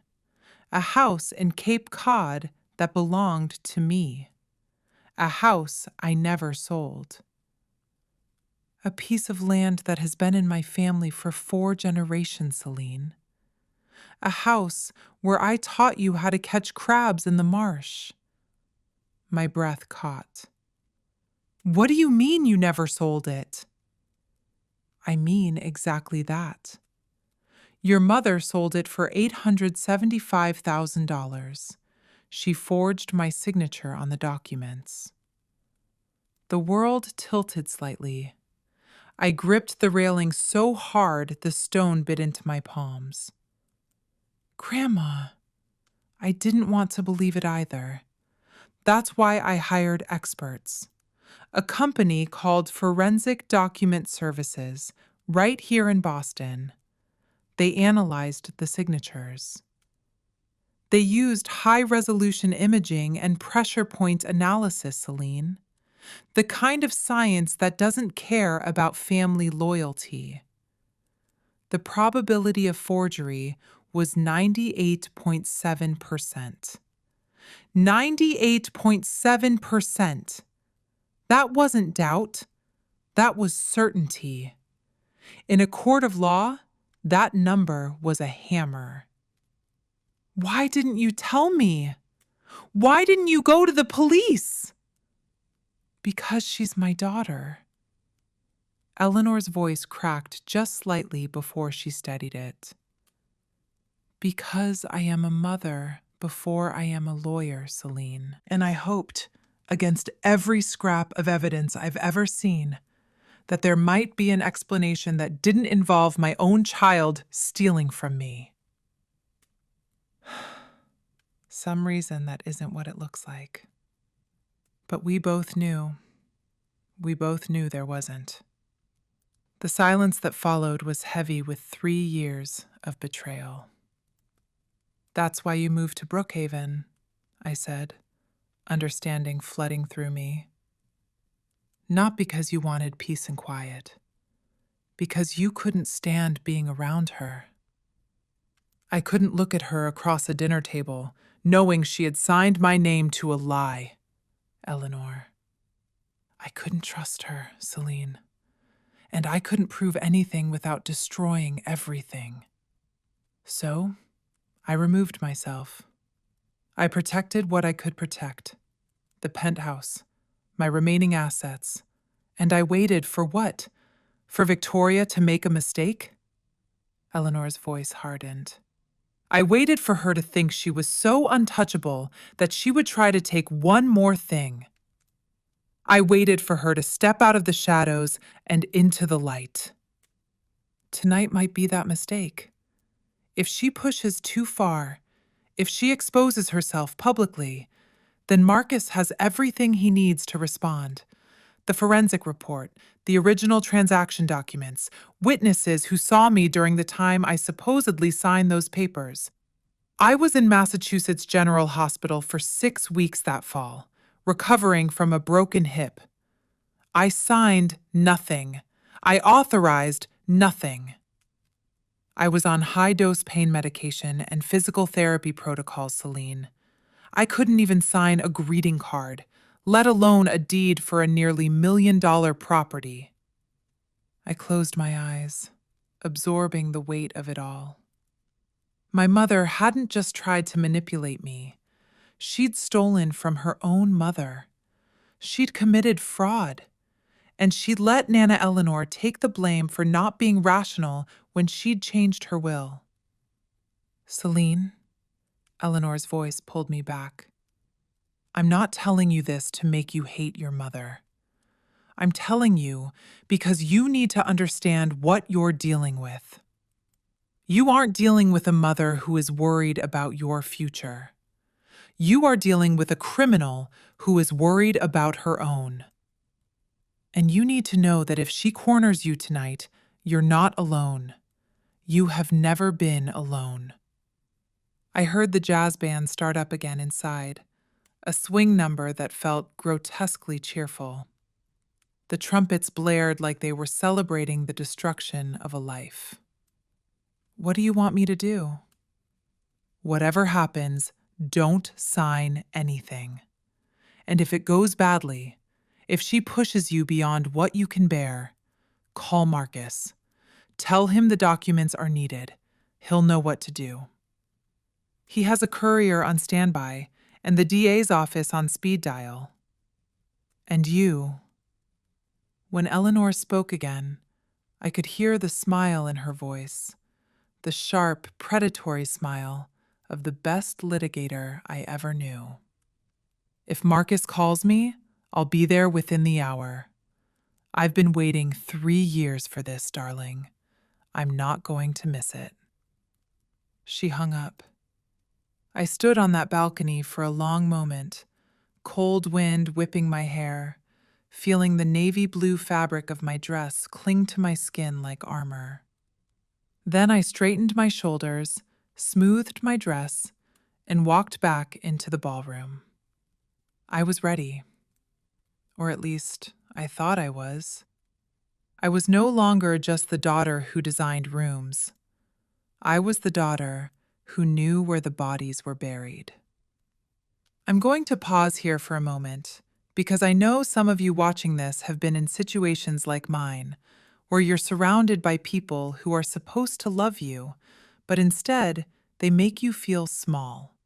A house in Cape Cod that belonged to me. A house I never sold. A piece of land that has been in my family for 4 generations, Celine. A house where I taught you how to catch crabs in the marsh. My breath caught. What do you mean you never sold it? I mean exactly that. Your mother sold it for $875,000. She forged my signature on the documents. The world tilted slightly. I gripped the railing so hard the stone bit into my palms. Grandma, I didn't want to believe it either. That's why I hired experts. A company called Forensic Document Services, right here in Boston. They analyzed the signatures. They used high-resolution imaging and pressure point analysis, Celine. The kind of science that doesn't care about family loyalty. The probability of forgery was 98.7%. 98.7%. That wasn't doubt. That was certainty. In a court of law, that number was a hammer. Why didn't you tell me? Why didn't you go to the police? Because she's my daughter. Eleanor's voice cracked just slightly before she steadied it. Because I am a mother before I am a lawyer, Celine. And I hoped, against every scrap of evidence I've ever seen, that there might be an explanation that didn't involve my own child stealing from me. Some reason that isn't what it looks like. But we both knew there wasn't. The silence that followed was heavy with 3 years of betrayal. That's why you moved to Brookhaven, I said, understanding flooding through me. Not because you wanted peace and quiet, because you couldn't stand being around her. I couldn't look at her across a dinner table, knowing she had signed my name to a lie, Eleanor. I couldn't trust her, Celine. And I couldn't prove anything without destroying everything. So, I removed myself. I protected what I could protect. The penthouse, my remaining assets. And I waited for what? For Victoria to make a mistake? Eleanor's voice hardened. I waited for her to think she was so untouchable that she would try to take one more thing. I waited for her to step out of the shadows and into the light. Tonight might be that mistake. If she pushes too far, if she exposes herself publicly, then Marcus has everything he needs to respond. The forensic report, the original transaction documents, witnesses who saw me during the time I supposedly signed those papers. I was in Massachusetts General Hospital for 6 weeks that fall, recovering from a broken hip. I signed nothing. I authorized nothing. I was on high-dose pain medication and physical therapy protocols, Celine. I couldn't even sign a greeting card, let alone a deed for a nearly $1 million property. I closed my eyes, absorbing the weight of it all. My mother hadn't just tried to manipulate me. She'd stolen from her own mother. She'd committed fraud. And she'd let Nana Eleanor take the blame for not being rational when she'd changed her will. Celine, Eleanor's voice pulled me back. I'm not telling you this to make you hate your mother. I'm telling you because you need to understand what you're dealing with. You aren't dealing with a mother who is worried about your future. You are dealing with a criminal who is worried about her own. And you need to know that if she corners you tonight, you're not alone. You have never been alone. I heard the jazz band start up again inside, a swing number that felt grotesquely cheerful. The trumpets blared like they were celebrating the destruction of a life. What do you want me to do? Whatever happens, don't sign anything. And if it goes badly, if she pushes you beyond what you can bear, call Marcus. Tell him the documents are needed. He'll know what to do. He has a courier on standby and the DA's office on speed dial. And you. When Eleanor spoke again, I could hear the smile in her voice, the sharp, predatory smile of the best litigator I ever knew. If Marcus calls me, I'll be there within the hour. I've been waiting 3 years for this, darling. I'm not going to miss it. She hung up. I stood on that balcony for a long moment, cold wind whipping my hair, feeling the navy blue fabric of my dress cling to my skin like armor. Then I straightened my shoulders, smoothed my dress, and walked back into the ballroom. I was ready. Or at least, I thought I was. I was no longer just the daughter who designed rooms. I was the daughter who knew where the bodies were buried. I'm going to pause here for a moment, because I know some of you watching this have been in situations like mine, where you're surrounded by people who are supposed to love you, but instead they make you feel small.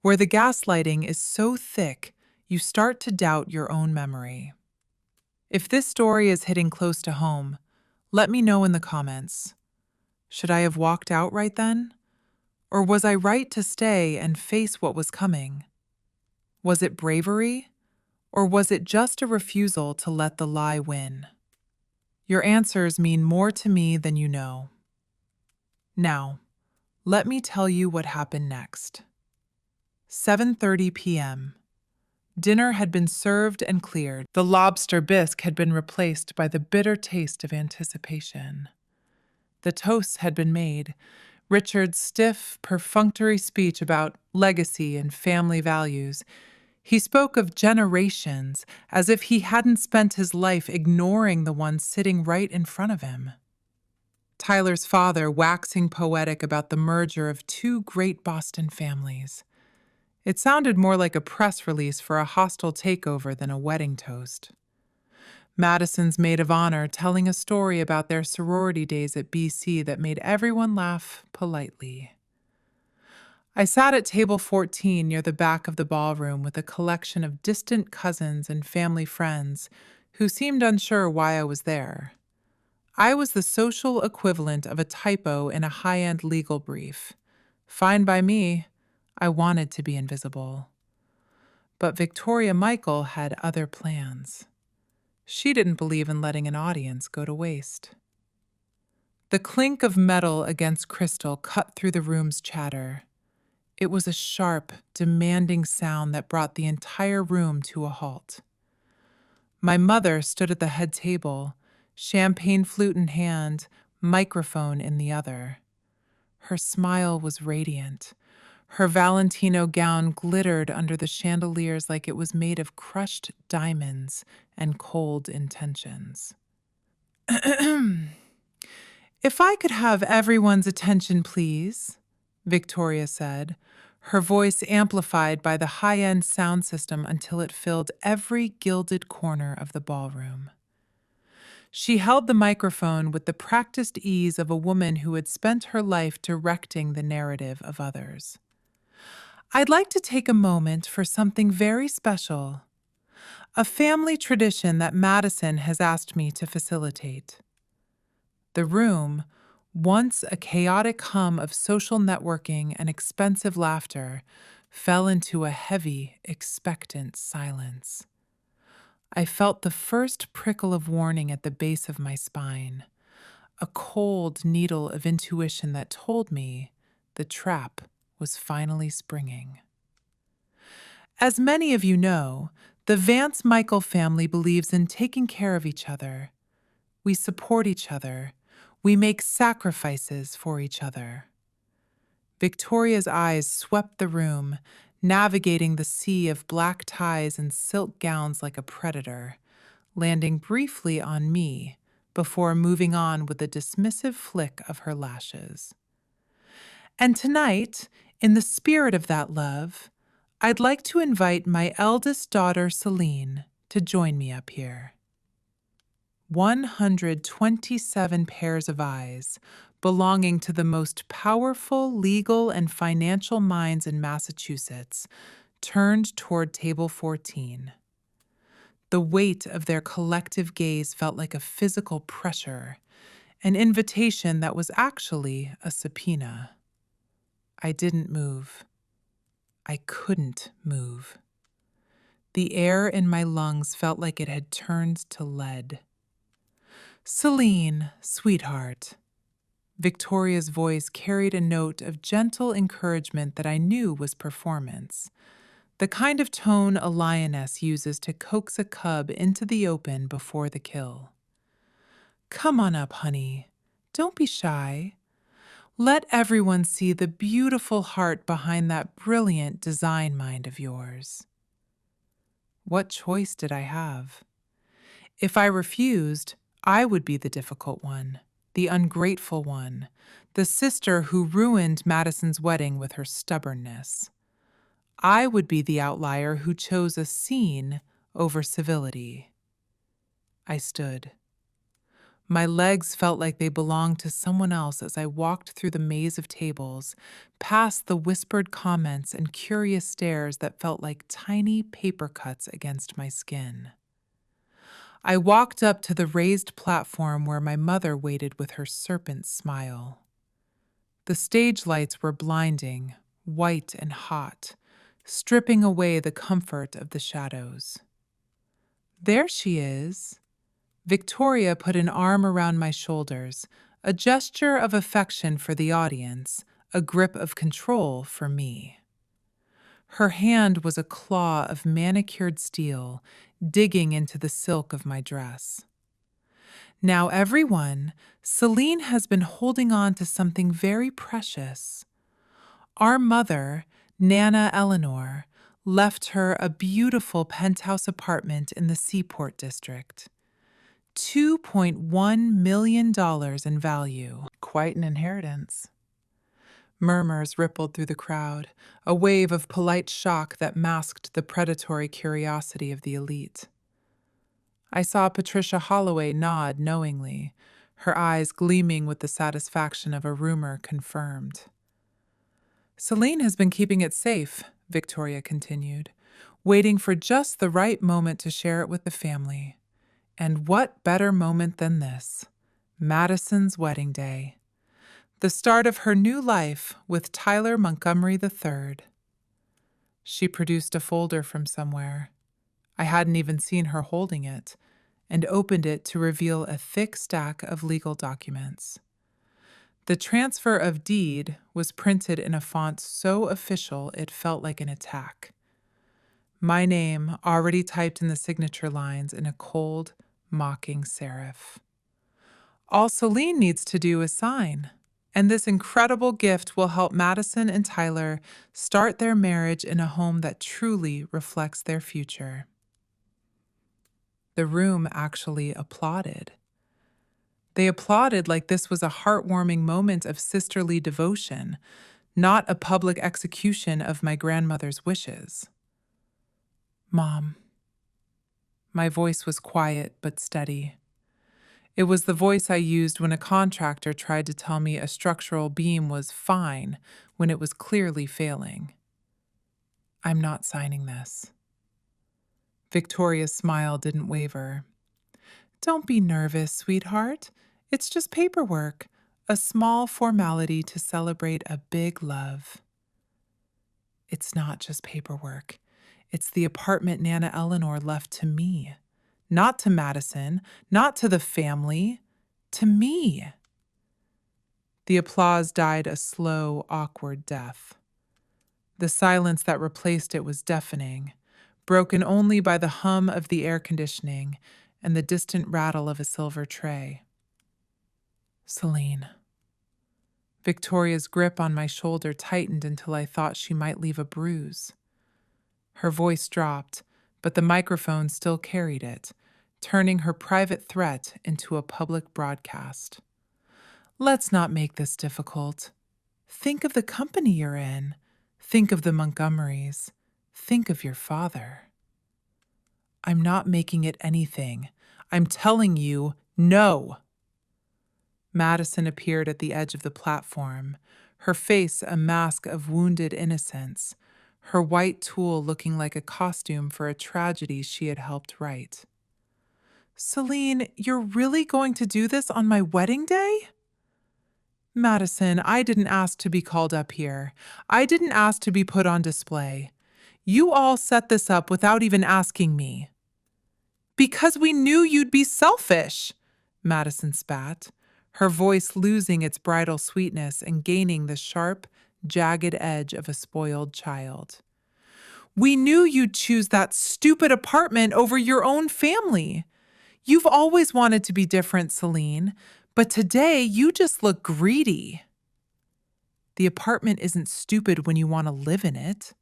Where the gaslighting is so thick, you start to doubt your own memory. If this story is hitting close to home, let me know in the comments. Should I have walked out right then? Or was I right to stay and face what was coming? Was it bravery? Or was it just a refusal to let the lie win? Your answers mean more to me than you know. Now, let me tell you what happened next. 7:30 p.m. Dinner had been served and cleared. The lobster bisque had been replaced by the bitter taste of anticipation. The toasts had been made. Richard's stiff, perfunctory speech about legacy and family values. He spoke of generations as if he hadn't spent his life ignoring the one sitting right in front of him. Tyler's father waxing poetic about the merger of two great Boston families. It sounded more like a press release for a hostile takeover than a wedding toast. Madison's maid of honor telling a story about their sorority days at BC that made everyone laugh politely. I sat at table 14 near the back of the ballroom with a collection of distant cousins and family friends who seemed unsure why I was there. I was the social equivalent of a typo in a high-end legal brief. Fine by me. I wanted to be invisible. But Victoria Michael had other plans. She didn't believe in letting an audience go to waste. The clink of metal against crystal cut through the room's chatter. It was a sharp, demanding sound that brought the entire room to a halt. My mother stood at the head table, champagne flute in hand, microphone in the other. Her smile was radiant. Her Valentino gown glittered under the chandeliers like it was made of crushed diamonds and cold intentions. If I could have everyone's attention, please, Victoria said, her voice amplified by the high-end sound system until it filled every gilded corner of the ballroom. She held the microphone with the practiced ease of a woman who had spent her life directing the narrative of others. I'd like to take a moment for something very special, a family tradition that Madison has asked me to facilitate. The room, once a chaotic hum of social networking and expensive laughter, fell into a heavy, expectant silence. I felt the first prickle of warning at the base of my spine, a cold needle of intuition that told me the trap was finally springing. As many of you know, the Vance Michael family believes in taking care of each other. We support each other. We make sacrifices for each other. Victoria's eyes swept the room, navigating the sea of black ties and silk gowns like a predator, landing briefly on me before moving on with a dismissive flick of her lashes. And tonight, in the spirit of that love, I'd like to invite my eldest daughter, Celine, to join me up here. 127 pairs of eyes, belonging to the most powerful legal and financial minds in Massachusetts, turned toward table 14. The weight of their collective gaze felt like a physical pressure, an invitation that was actually a subpoena. I didn't move. I couldn't move. The air in my lungs felt like it had turned to lead. Celine, sweetheart. Victoria's voice carried a note of gentle encouragement that I knew was performance, the kind of tone a lioness uses to coax a cub into the open before the kill. Come on up, honey. Don't be shy. Let everyone see the beautiful heart behind that brilliant design mind of yours. What choice did I have? If I refused, I would be the difficult one, the ungrateful one, the sister who ruined Madison's wedding with her stubbornness. I would be the outlier who chose a scene over civility. I stood. My legs felt like they belonged to someone else as I walked through the maze of tables, past the whispered comments and curious stares that felt like tiny paper cuts against my skin. I walked up to the raised platform where my mother waited with her serpent smile. The stage lights were blinding, white and hot, stripping away the comfort of the shadows. There she is. Victoria put an arm around my shoulders, a gesture of affection for the audience, a grip of control for me. Her hand was a claw of manicured steel, digging into the silk of my dress. Now, everyone, Celine has been holding on to something very precious. Our mother, Nana Eleanor, left her a beautiful penthouse apartment in the Seaport District. $2.1 million in value. Quite an inheritance. Murmurs rippled through the crowd, a wave of polite shock that masked the predatory curiosity of the elite. I saw Patricia Holloway nod knowingly, her eyes gleaming with the satisfaction of a rumor confirmed. Celine has been keeping it safe, Victoria continued, waiting for just the right moment to share it with the family. And what better moment than this? Madison's wedding day. The start of her new life with Tyler Montgomery III. She produced a folder from somewhere. I hadn't even seen her holding it, and opened it to reveal a thick stack of legal documents. The transfer of deed was printed in a font so official it felt like an attack. My name already typed in the signature lines in a cold, mocking serif. All Celine needs to do is sign, and this incredible gift will help Madison and Tyler start their marriage in a home that truly reflects their future. The room actually applauded. They applauded like this was a heartwarming moment of sisterly devotion, not a public execution of my grandmother's wishes. Mom. My voice was quiet but steady. It was the voice I used when a contractor tried to tell me a structural beam was fine when it was clearly failing. I'm not signing this. Victoria's smile didn't waver. Don't be nervous, sweetheart. It's just paperwork, a small formality to celebrate a big love. It's not just paperwork. It's the apartment Nana Eleanor left to me. Not to Madison, not to the family, to me. The applause died a slow, awkward death. The silence that replaced it was deafening, broken only by the hum of the air conditioning and the distant rattle of a silver tray. Celine. Victoria's grip on my shoulder tightened until I thought she might leave a bruise. Her voice dropped, but the microphone still carried it, turning her private threat into a public broadcast. Let's not make this difficult. Think of the company you're in. Think of the Montgomerys. Think of your father. I'm not making it anything. I'm telling you, no. Madison appeared at the edge of the platform, her face a mask of wounded innocence, her white tulle looking like a costume for a tragedy she had helped write. Celine, you're really going to do this on my wedding day? Madison, I didn't ask to be called up here. I didn't ask to be put on display. You all set this up without even asking me. Because we knew you'd be selfish, Madison spat, her voice losing its bridal sweetness and gaining the sharp, jagged edge of a spoiled child. We knew you'd choose that stupid apartment over your own family. You've always wanted to be different, Celine, but today you just look greedy. The apartment isn't stupid when you want to live in it.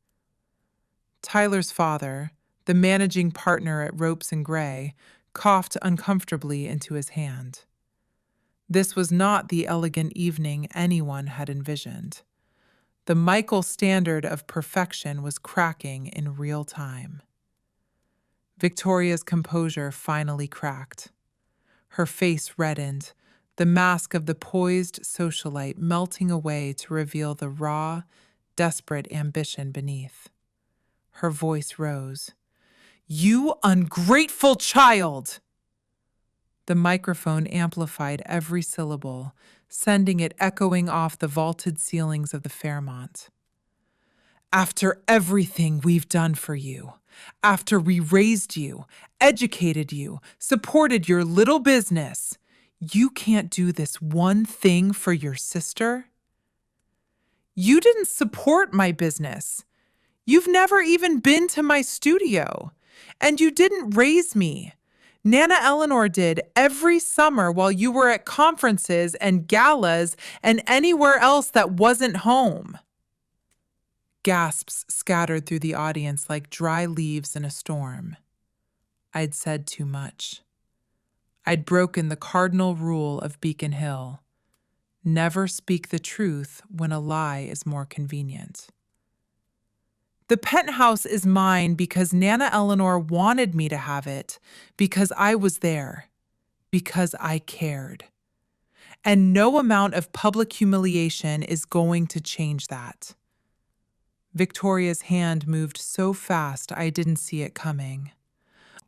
Tyler's father, the managing partner at Ropes and Gray, coughed uncomfortably into his hand. This was not the elegant evening anyone had envisioned. The Michael standard of perfection was cracking in real time. Victoria's composure finally cracked. Her face reddened, the mask of the poised socialite melting away to reveal the raw, desperate ambition beneath. Her voice rose. You ungrateful child! The microphone amplified every syllable, sending it echoing off the vaulted ceilings of the Fairmont. After everything we've done for you, after we raised you, educated you, supported your little business, you can't do this one thing for your sister? You didn't support my business. You've never even been to my studio. And you didn't raise me. Nana Eleanor did every summer while you were at conferences and galas and anywhere else that wasn't home. Gasps scattered through the audience like dry leaves in a storm. I'd said too much. I'd broken the cardinal rule of Beacon Hill. Never speak the truth when a lie is more convenient. The penthouse is mine because Nana Eleanor wanted me to have it, because I was there, because I cared. And no amount of public humiliation is going to change that. Victoria's hand moved so fast I didn't see it coming.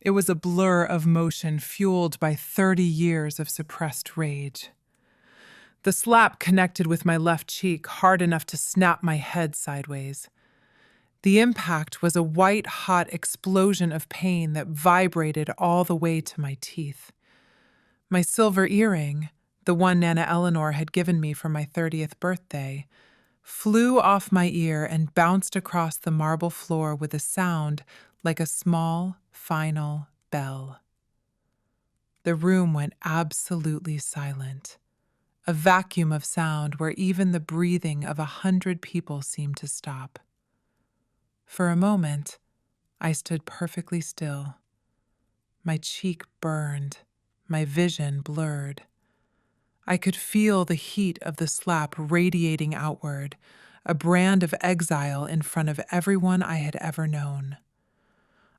It was a blur of motion fueled by 30 years of suppressed rage. The slap connected with my left cheek hard enough to snap my head sideways. The impact was a white-hot explosion of pain that vibrated all the way to my teeth. My silver earring, the one Nana Eleanor had given me for my 30th birthday, flew off my ear and bounced across the marble floor with a sound like a small, final bell. The room went absolutely silent, a vacuum of sound where even the breathing of 100 people seemed to stop. For a moment, I stood perfectly still. My cheek burned, my vision blurred. I could feel the heat of the slap radiating outward, a brand of exile in front of everyone I had ever known.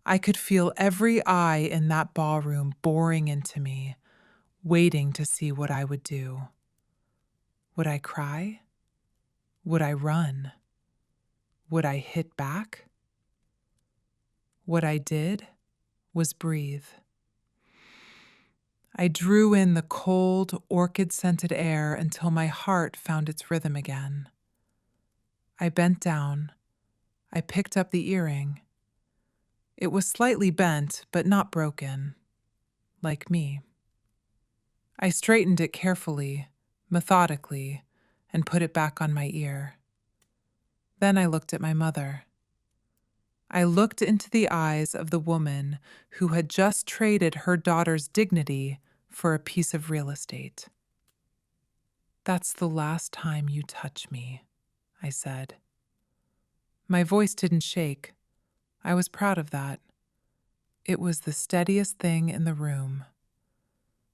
I could feel every eye in that ballroom boring into me, waiting to see what I would do. Would I cry? Would I run? Would I hit back? What I did was breathe. I drew in the cold, orchid-scented air until my heart found its rhythm again. I bent down. I picked up the earring. It was slightly bent, but not broken, like me. I straightened it carefully, methodically, and put it back on my ear. Then I looked at my mother. I looked into the eyes of the woman who had just traded her daughter's dignity for a piece of real estate. "That's the last time you touch me," I said. My voice didn't shake. I was proud of that. It was the steadiest thing in the room.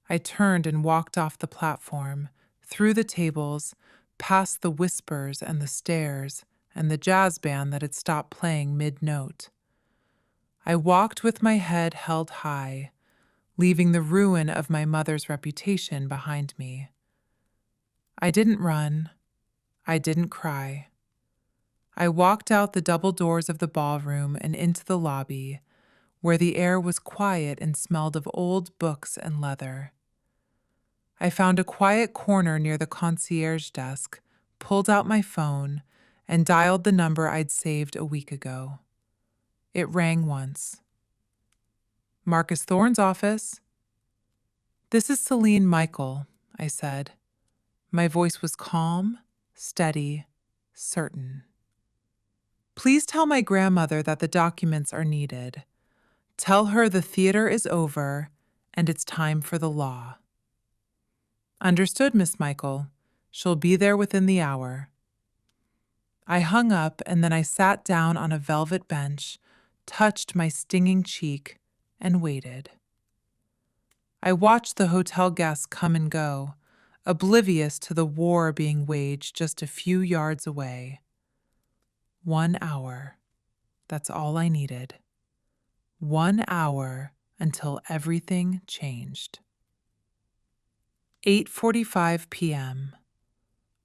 I turned and walked off the platform, through the tables, past the whispers and the stares, and the jazz band that had stopped playing mid-note. I walked with my head held high, leaving the ruin of my mother's reputation behind me. I didn't run. I didn't cry. I walked out the double doors of the ballroom and into the lobby, where the air was quiet and smelled of old books and leather. I found a quiet corner near the concierge desk, pulled out my phone, and dialed the number I'd saved a week ago. It rang once. "Marcus Thorne's office." "This is Celine Michael," I said. My voice was calm, steady, certain. "Please tell my grandmother that the documents are needed. Tell her the theater is over and it's time for the law." "Understood, Miss Michael. She'll be there within the hour." I hung up and then I sat down on a velvet bench, touched my stinging cheek, and waited. I watched the hotel guests come and go, oblivious to the war being waged just a few yards away. 1 hour. That's all I needed. 1 hour until everything changed. 8:45 p.m.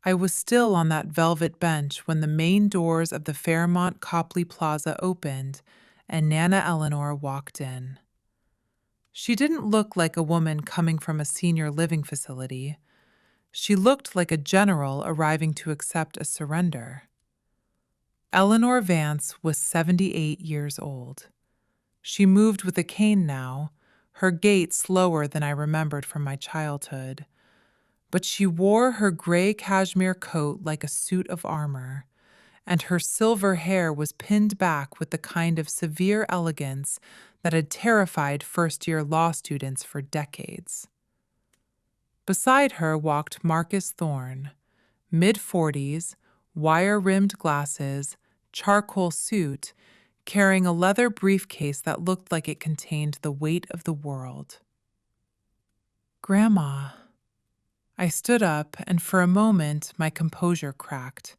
I was still on that velvet bench when the main doors of the Fairmont Copley Plaza opened and Nana Eleanor walked in. She didn't look like a woman coming from a senior living facility. She looked like a general arriving to accept a surrender. Eleanor Vance was 78 years old. She moved with a cane now, her gait slower than I remembered from my childhood. But she wore her gray cashmere coat like a suit of armor, and her silver hair was pinned back with the kind of severe elegance that had terrified first-year law students for decades. Beside her walked Marcus Thorne, mid-40s, wire-rimmed glasses, charcoal suit, carrying a leather briefcase that looked like it contained the weight of the world. "Grandma." I stood up, and for a moment my composure cracked.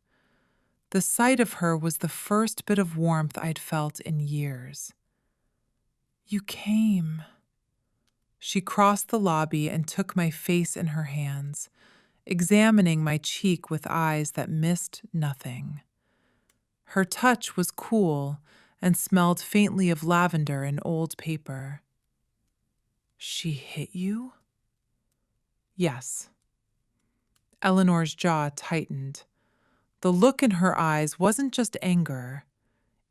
The sight of her was the first bit of warmth I'd felt in years. "You came." She crossed the lobby and took my face in her hands, examining my cheek with eyes that missed nothing. Her touch was cool and smelled faintly of lavender and old paper. "She hit you?" "Yes." Eleanor's jaw tightened. The look in her eyes wasn't just anger.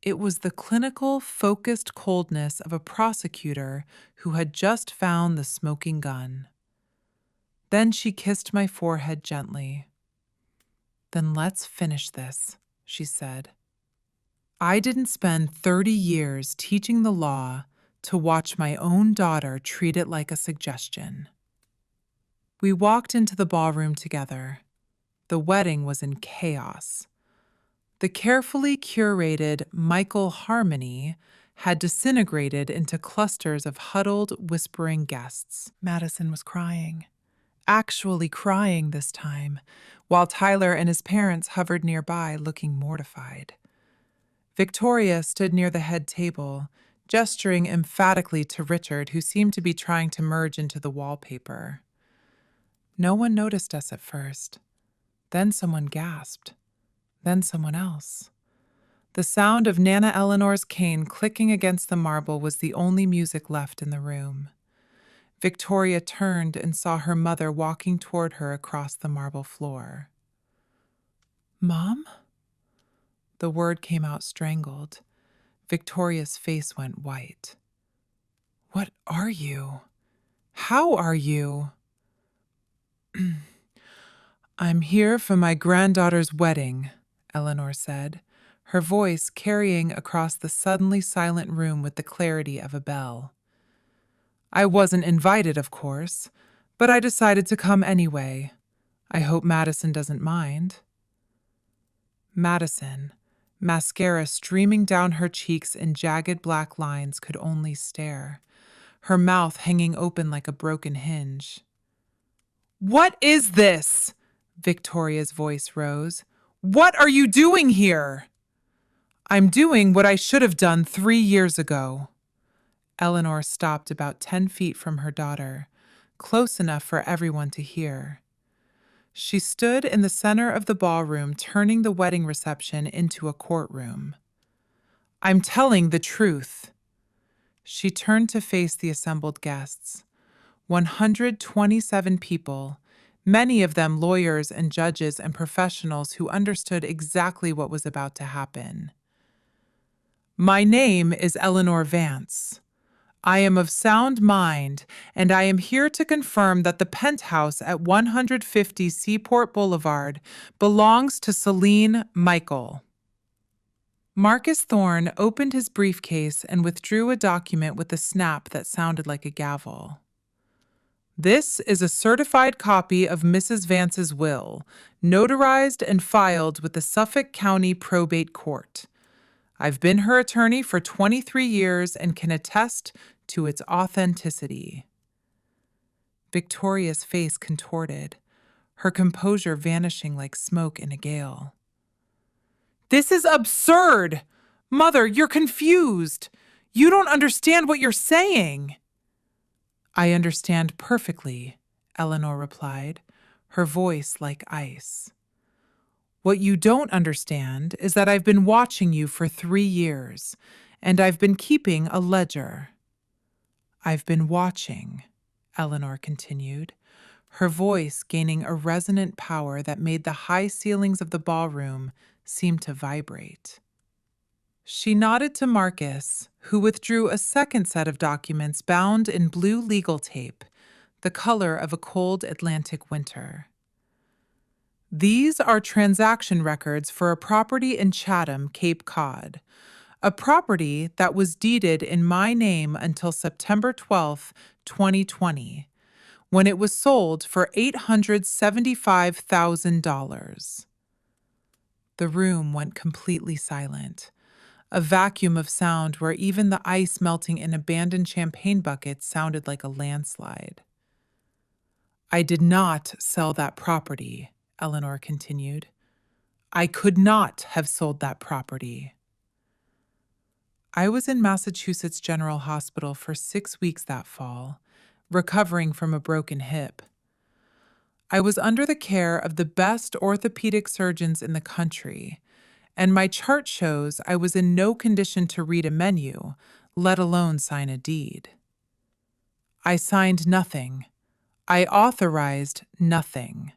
It was the clinical, focused coldness of a prosecutor who had just found the smoking gun. Then she kissed my forehead gently. "Then let's finish this," she said. I didn't spend 30 years teaching the law to watch my own daughter treat it like a suggestion. We walked into the ballroom together. The wedding was in chaos. The carefully curated Michael harmony had disintegrated into clusters of huddled, whispering guests. Madison was crying. Actually crying this time, while Tyler and his parents hovered nearby, looking mortified. Victoria stood near the head table, gesturing emphatically to Richard, who seemed to be trying to merge into the wallpaper. No one noticed us at first. Then someone gasped. Then someone else. The sound of Nana Eleanor's cane clicking against the marble was the only music left in the room. Victoria turned and saw her mother walking toward her across the marble floor. "Mom?" The word came out strangled. Victoria's face went white. "What are you? How are you?" "I'm here for my granddaughter's wedding," Eleanor said, her voice carrying across the suddenly silent room with the clarity of a bell. "I wasn't invited, of course, but I decided to come anyway. I hope Madison doesn't mind." Madison, mascara streaming down her cheeks in jagged black lines, could only stare, her mouth hanging open like a broken hinge. "What is this?" Victoria's voice rose. "What are you doing here?" "I'm doing what I should have done 3 years ago." Eleanor stopped about 10 feet from her daughter, close enough for everyone to hear. She stood in the center of the ballroom, turning the wedding reception into a courtroom. "I'm telling the truth." She turned to face the assembled guests. 127 people, many of them lawyers and judges and professionals who understood exactly what was about to happen. "My name is Eleanor Vance. I am of sound mind, and I am here to confirm that the penthouse at 150 Seaport Boulevard belongs to Celine Michael." Marcus Thorne opened his briefcase and withdrew a document with a snap that sounded like a gavel. "This is a certified copy of Mrs. Vance's will, notarized and filed with the Suffolk County Probate Court. I've been her attorney for 23 years and can attest to its authenticity." Victoria's face contorted, her composure vanishing like smoke in a gale. "This is absurd! Mother, you're confused. You don't understand what you're saying." "I understand perfectly," Eleanor replied, her voice like ice. "What you don't understand is that I've been watching you for 3 years, and I've been keeping a ledger." "I've been watching," Eleanor continued, her voice gaining a resonant power that made the high ceilings of the ballroom seem to vibrate. She nodded to Marcus, who withdrew a second set of documents bound in blue legal tape, the color of a cold Atlantic winter. "These are transaction records for a property in Chatham, Cape Cod, a property that was deeded in my name until September 12, 2020, when it was sold for $875,000. The room went completely silent, a vacuum of sound where even the ice melting in abandoned champagne buckets sounded like a landslide. I did not sell that property, Eleanor continued. I could not have sold that property. I was in Massachusetts General Hospital for 6 weeks that fall, recovering from a broken hip. I was under the care of the best orthopedic surgeons in the country, and my chart shows I was in no condition to read a menu, let alone sign a deed. I signed nothing. I authorized nothing.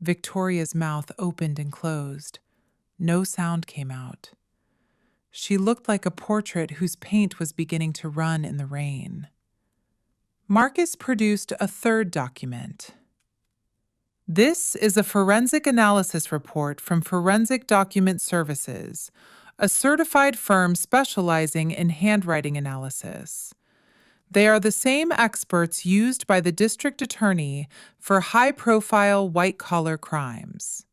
Victoria's mouth opened and closed. No sound came out. She looked like a portrait whose paint was beginning to run in the rain. Marcus produced a third document. This is a forensic analysis report from Forensic Document Services, a certified firm specializing in handwriting analysis. They are the same experts used by the district attorney for high-profile white-collar crimes.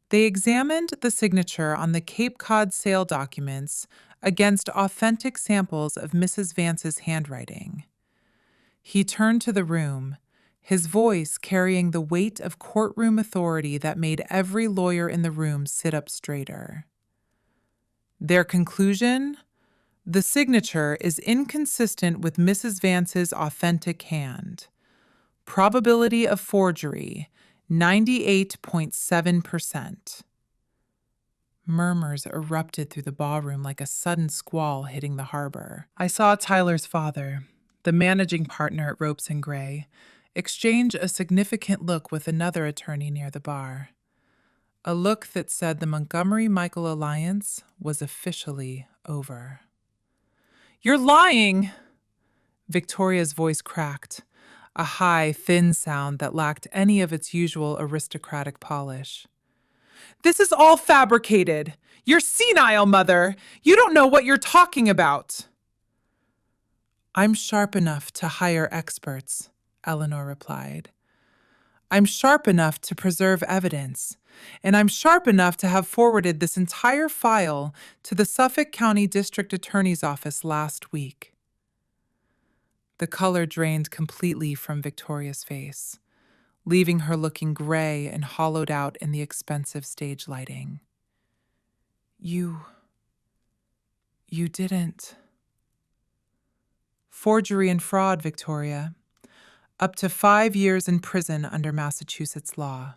They examined the signature on the Cape Cod sale documents against authentic samples of Mrs. Vance's handwriting. He turned to the room, his voice carrying the weight of courtroom authority that made every lawyer in the room sit up straighter. Their conclusion? The signature is inconsistent with Mrs. Vance's authentic hand. Probability of forgery, 98.7%. Murmurs erupted through the ballroom like a sudden squall hitting the harbor. I saw Tyler's father, the managing partner at Ropes and Gray, exchange a significant look with another attorney near the bar. A look that said the Montgomery-Michael alliance was officially over. "You're lying!" Victoria's voice cracked, a high, thin sound that lacked any of its usual aristocratic polish. "This is all fabricated! You're senile, Mother! You don't know what you're talking about!" "I'm sharp enough to hire experts," Eleanor replied. "I'm sharp enough to preserve evidence, and I'm sharp enough to have forwarded this entire file to the Suffolk County District Attorney's Office last week." The color drained completely from Victoria's face, leaving her looking gray and hollowed out in the expensive stage lighting. You didn't. Forgery and fraud, Victoria. Up to 5 years in prison under Massachusetts law.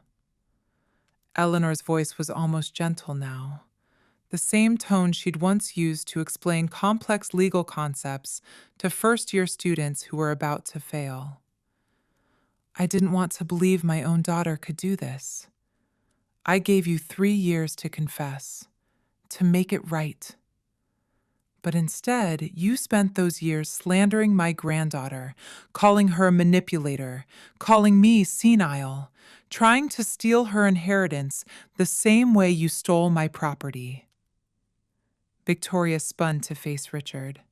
Eleanor's voice was almost gentle now, the same tone she'd once used to explain complex legal concepts to first-year students who were about to fail. I didn't want to believe my own daughter could do this. I gave you 3 years to confess, to make it right. But instead, you spent those years slandering my granddaughter, calling her a manipulator, calling me senile, trying to steal her inheritance the same way you stole my property. Victoria spun to face Richard.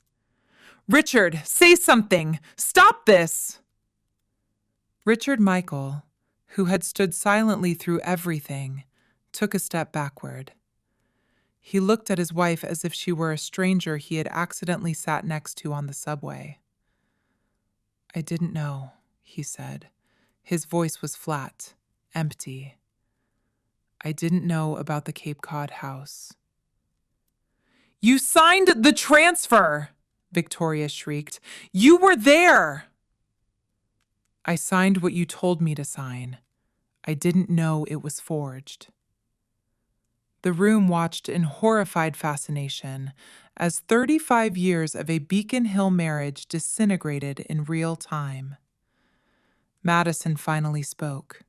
"Richard, say something! Stop this!" Richard Michael, who had stood silently through everything, took a step backward. He looked at his wife as if she were a stranger he had accidentally sat next to on the subway. "I didn't know," he said. His voice was flat, empty. "I didn't know about the Cape Cod house." "You signed the transfer!" Victoria shrieked. "You were there!" "I signed what you told me to sign. I didn't know it was forged." The room watched in horrified fascination as 35 years of a Beacon Hill marriage disintegrated in real time. Madison finally spoke,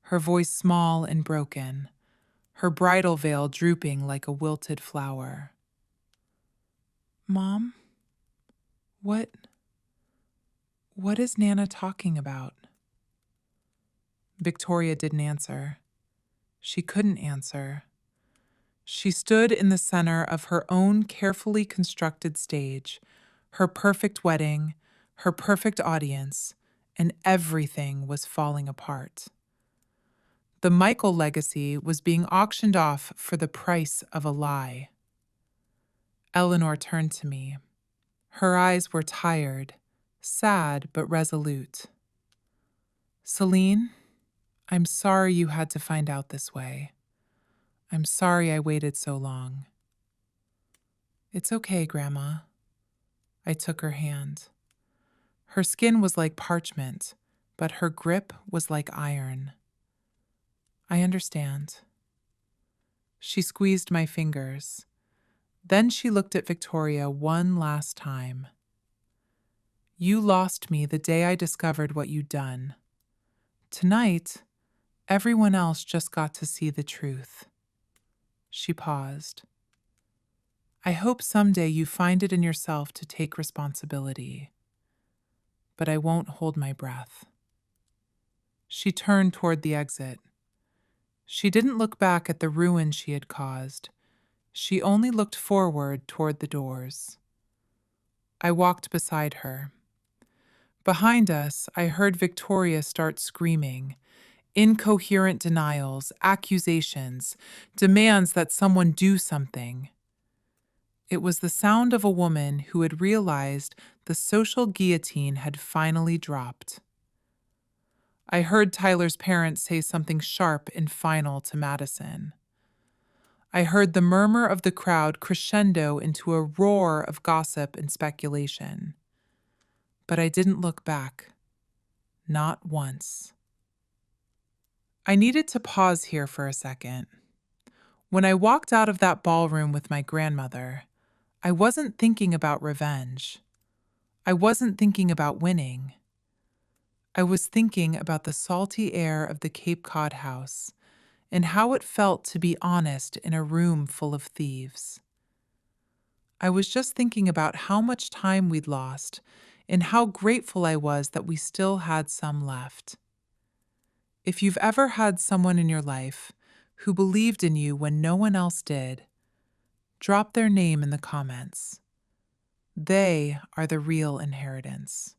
her voice small and broken, her bridal veil drooping like a wilted flower. "Mom, what is Nana talking about?" Victoria didn't answer. She couldn't answer. She stood in the center of her own carefully constructed stage, her perfect wedding, her perfect audience, and everything was falling apart. The Michael legacy was being auctioned off for the price of a lie. Eleanor turned to me. Her eyes were tired, sad but resolute. Celine, I'm sorry you had to find out this way. I'm sorry I waited so long. It's okay, Grandma. I took her hand. Her skin was like parchment, but her grip was like iron. I understand. She squeezed my fingers. Then she looked at Victoria one last time. You lost me the day I discovered what you'd done. Tonight, everyone else just got to see the truth. She paused. I hope someday you find it in yourself to take responsibility. But I won't hold my breath. She turned toward the exit. She didn't look back at the ruin she had caused. She only looked forward toward the doors. I walked beside her. Behind us, I heard Victoria start screaming. Incoherent denials, accusations, demands that someone do something. It was the sound of a woman who had realized the social guillotine had finally dropped. I heard Tyler's parents say something sharp and final to Madison. I heard the murmur of the crowd crescendo into a roar of gossip and speculation. But I didn't look back. Not once. I needed to pause here for a second. When I walked out of that ballroom with my grandmother, I wasn't thinking about revenge. I wasn't thinking about winning. I was thinking about the salty air of the Cape Cod house and how it felt to be honest in a room full of thieves. I was just thinking about how much time we'd lost and how grateful I was that we still had some left. If you've ever had someone in your life who believed in you when no one else did, drop their name in the comments. They are the real inheritance.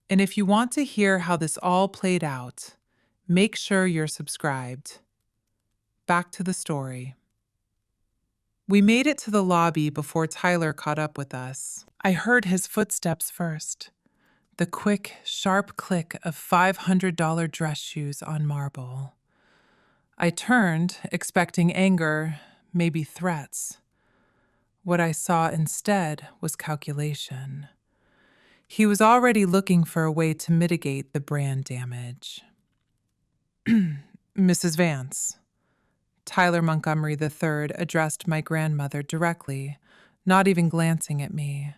And if you want to hear how this all played out, make sure you're subscribed. Back to the story. We made it to the lobby before Tyler caught up with us. I heard his footsteps first. The quick, sharp click of $500 dress shoes on marble. I turned, expecting anger, maybe threats. What I saw instead was calculation. He was already looking for a way to mitigate the brand damage. Mrs. Vance. Tyler Montgomery III addressed my grandmother directly, not even glancing at me.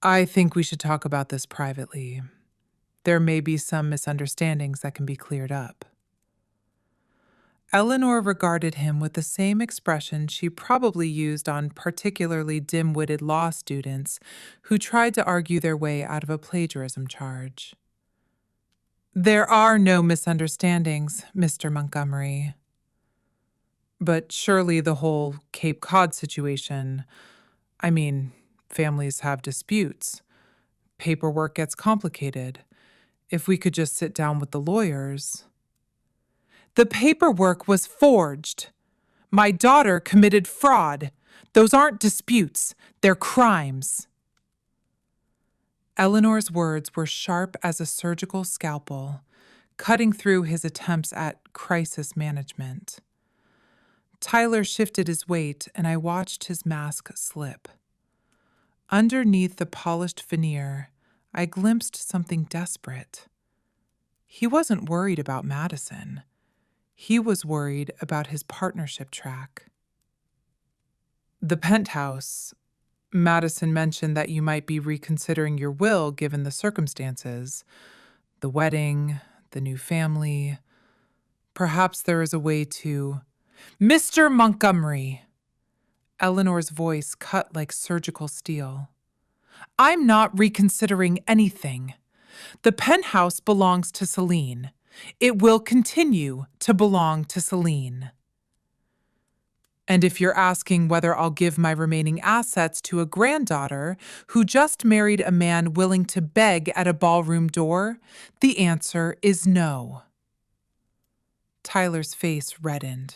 I think we should talk about this privately. There may be some misunderstandings that can be cleared up. Eleanor regarded him with the same expression she probably used on particularly dim-witted law students who tried to argue their way out of a plagiarism charge. There are no misunderstandings, Mr. Montgomery. But surely the whole Cape Cod situation, families have disputes. Paperwork gets complicated. If we could just sit down with the lawyers. The paperwork was forged. My daughter committed fraud. Those aren't disputes. They're crimes. Eleanor's words were sharp as a surgical scalpel, cutting through his attempts at crisis management. Tyler shifted his weight, and I watched his mask slip. Underneath the polished veneer, I glimpsed something desperate. He wasn't worried about Madison. He was worried about his partnership track. The Penthouse. Madison mentioned that you might be reconsidering your will given the circumstances. The wedding, the new family. Perhaps there is a way to... Mr. Montgomery! Eleanor's voice cut like surgical steel. I'm not reconsidering anything. The penthouse belongs to Celine. It will continue to belong to Celine. And if you're asking whether I'll give my remaining assets to a granddaughter who just married a man willing to beg at a ballroom door, the answer is no. Tyler's face reddened.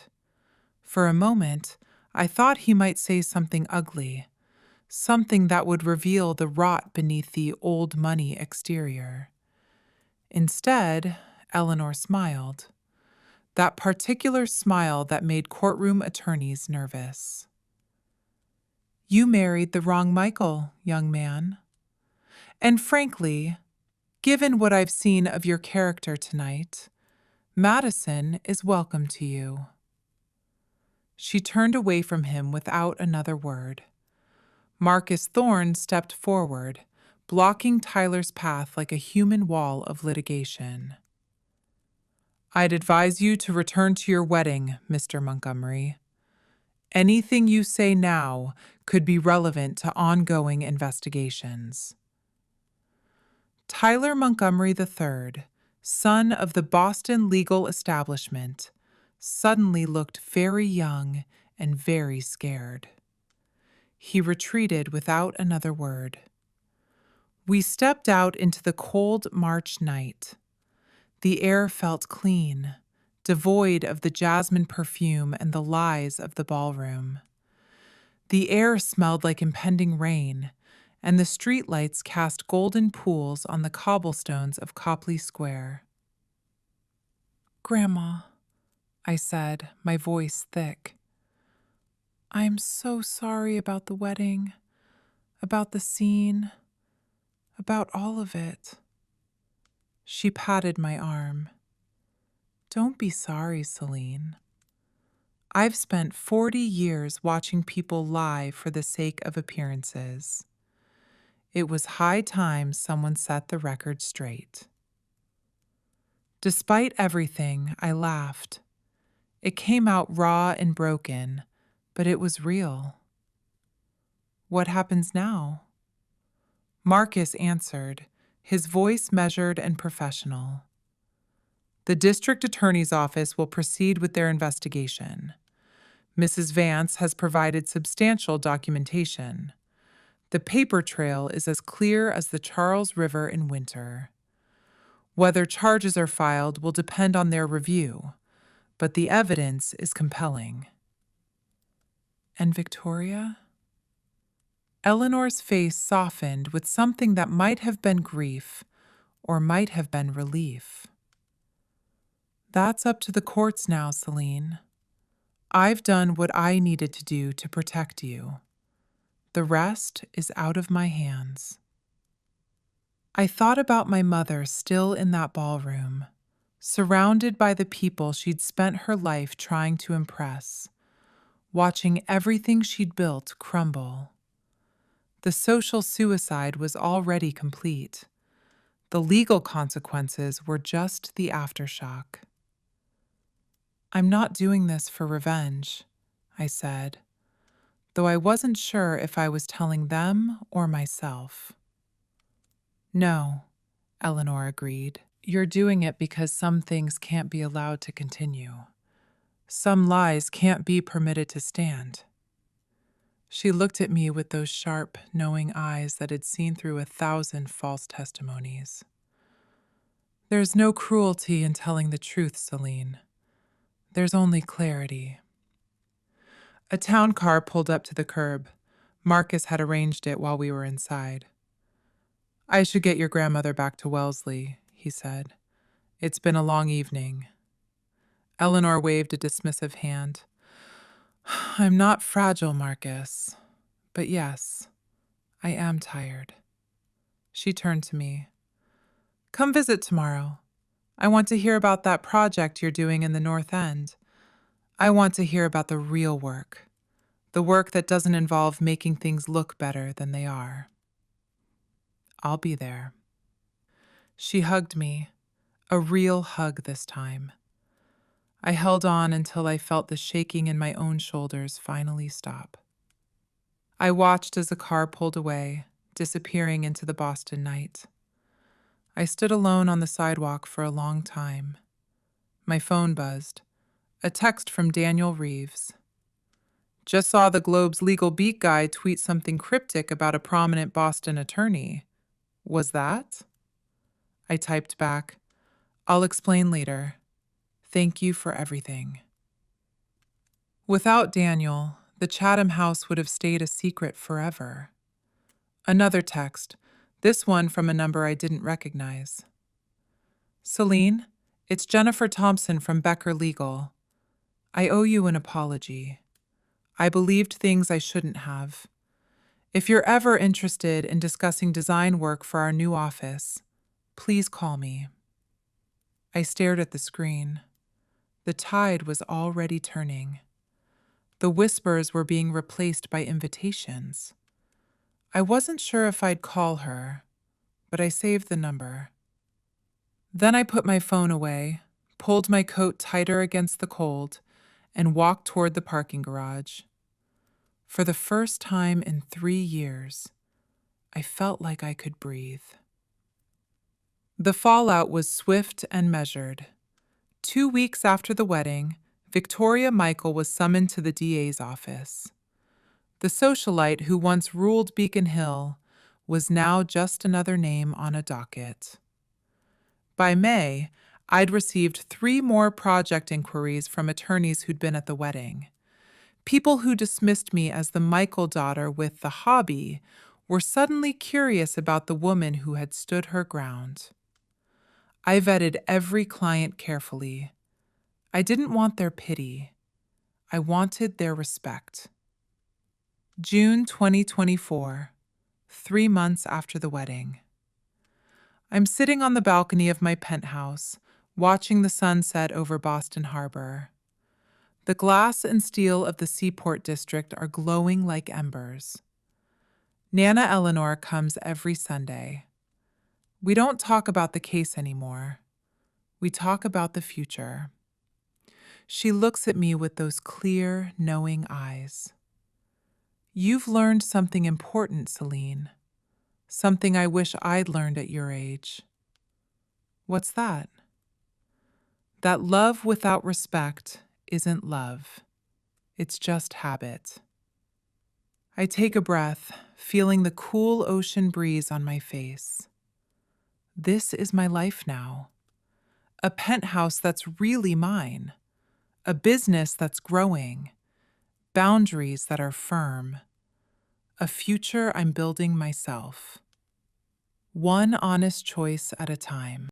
For a moment, I thought he might say something ugly, something that would reveal the rot beneath the old money exterior. Instead, Eleanor smiled. That particular smile that made courtroom attorneys nervous. You married the wrong Michael, young man. And frankly, given what I've seen of your character tonight, Madison is welcome to you. She turned away from him without another word. Marcus Thorne stepped forward, blocking Tyler's path like a human wall of litigation. I'd advise you to return to your wedding, Mr. Montgomery. Anything you say now could be relevant to ongoing investigations. Tyler Montgomery III, son of the Boston legal establishment, suddenly looked very young and very scared. He retreated without another word. We stepped out into the cold March night. The air felt clean, devoid of the jasmine perfume and the lies of the ballroom. The air smelled like impending rain, and the streetlights cast golden pools on the cobblestones of Copley Square. Grandma, I said, my voice thick. I'm so sorry about the wedding, about the scene, about all of it. She patted my arm. Don't be sorry, Celine. I've spent 40 years watching people lie for the sake of appearances. It was high time someone set the record straight. Despite everything, I laughed. It came out raw and broken, but it was real. What happens now? Marcus answered, his voice measured and professional. The district attorney's office will proceed with their investigation. Mrs. Vance has provided substantial documentation. The paper trail is as clear as the Charles River in winter. Whether charges are filed will depend on their review, but the evidence is compelling. And Victoria? Eleanor's face softened with something that might have been grief or might have been relief. That's up to the courts now, Celine. I've done what I needed to do to protect you. The rest is out of my hands. I thought about my mother still in that ballroom, surrounded by the people she'd spent her life trying to impress, watching everything she'd built crumble. The social suicide was already complete. The legal consequences were just the aftershock. I'm not doing this for revenge, I said, though I wasn't sure if I was telling them or myself. No, Eleanor agreed. You're doing it because some things can't be allowed to continue. Some lies can't be permitted to stand. She looked at me with those sharp, knowing eyes that had seen through 1,000 false testimonies. There's no cruelty in telling the truth, Celine. There's only clarity. A town car pulled up to the curb. Marcus had arranged it while we were inside. I should get your grandmother back to Wellesley, he said. It's been a long evening. Eleanor waved a dismissive hand. I'm not fragile, Marcus. But yes, I am tired. She turned to me. Come visit tomorrow. I want to hear about that project you're doing in the North End. I want to hear about the real work. The work that doesn't involve making things look better than they are. I'll be there. She hugged me, a real hug this time. I held on until I felt the shaking in my own shoulders finally stop. I watched as the car pulled away, disappearing into the Boston night. I stood alone on the sidewalk for a long time. My phone buzzed. A text from Daniel Reeves. Just saw the Globe's legal beat guy tweet something cryptic about a prominent Boston attorney. Was that? I typed back, I'll explain later. Thank you for everything. Without Daniel, the Chatham house would have stayed a secret forever. Another text, this one from a number I didn't recognize. Celine, it's Jennifer Thompson from Becker Legal. I owe you an apology. I believed things I shouldn't have. If you're ever interested in discussing design work for our new office, please call me. I stared at the screen. The tide was already turning. The whispers were being replaced by invitations. I wasn't sure if I'd call her, but I saved the number. Then I put my phone away, pulled my coat tighter against the cold, and walked toward the parking garage. For the first time in 3 years, I felt like I could breathe. The fallout was swift and measured. 2 weeks after the wedding, Victoria Michael was summoned to the DA's office. The socialite who once ruled Beacon Hill was now just another name on a docket. By May, I'd received 3 more project inquiries from attorneys who'd been at the wedding. People who dismissed me as the Michael daughter with the hobby were suddenly curious about the woman who had stood her ground. I vetted every client carefully. I didn't want their pity. I wanted their respect. June 2024, 3 months after the wedding. I'm sitting on the balcony of my penthouse, watching the sunset over Boston Harbor. The glass and steel of the Seaport District are glowing like embers. Nana Eleanor comes every Sunday. We don't talk about the case anymore. We talk about the future. She looks at me with those clear, knowing eyes. You've learned something important, Celine. Something I wish I'd learned at your age. What's that? That love without respect isn't love. It's just habit. I take a breath, feeling the cool ocean breeze on my face. This is my life now. A penthouse that's really mine. A business that's growing. Boundaries that are firm. A future I'm building myself. One honest choice at a time.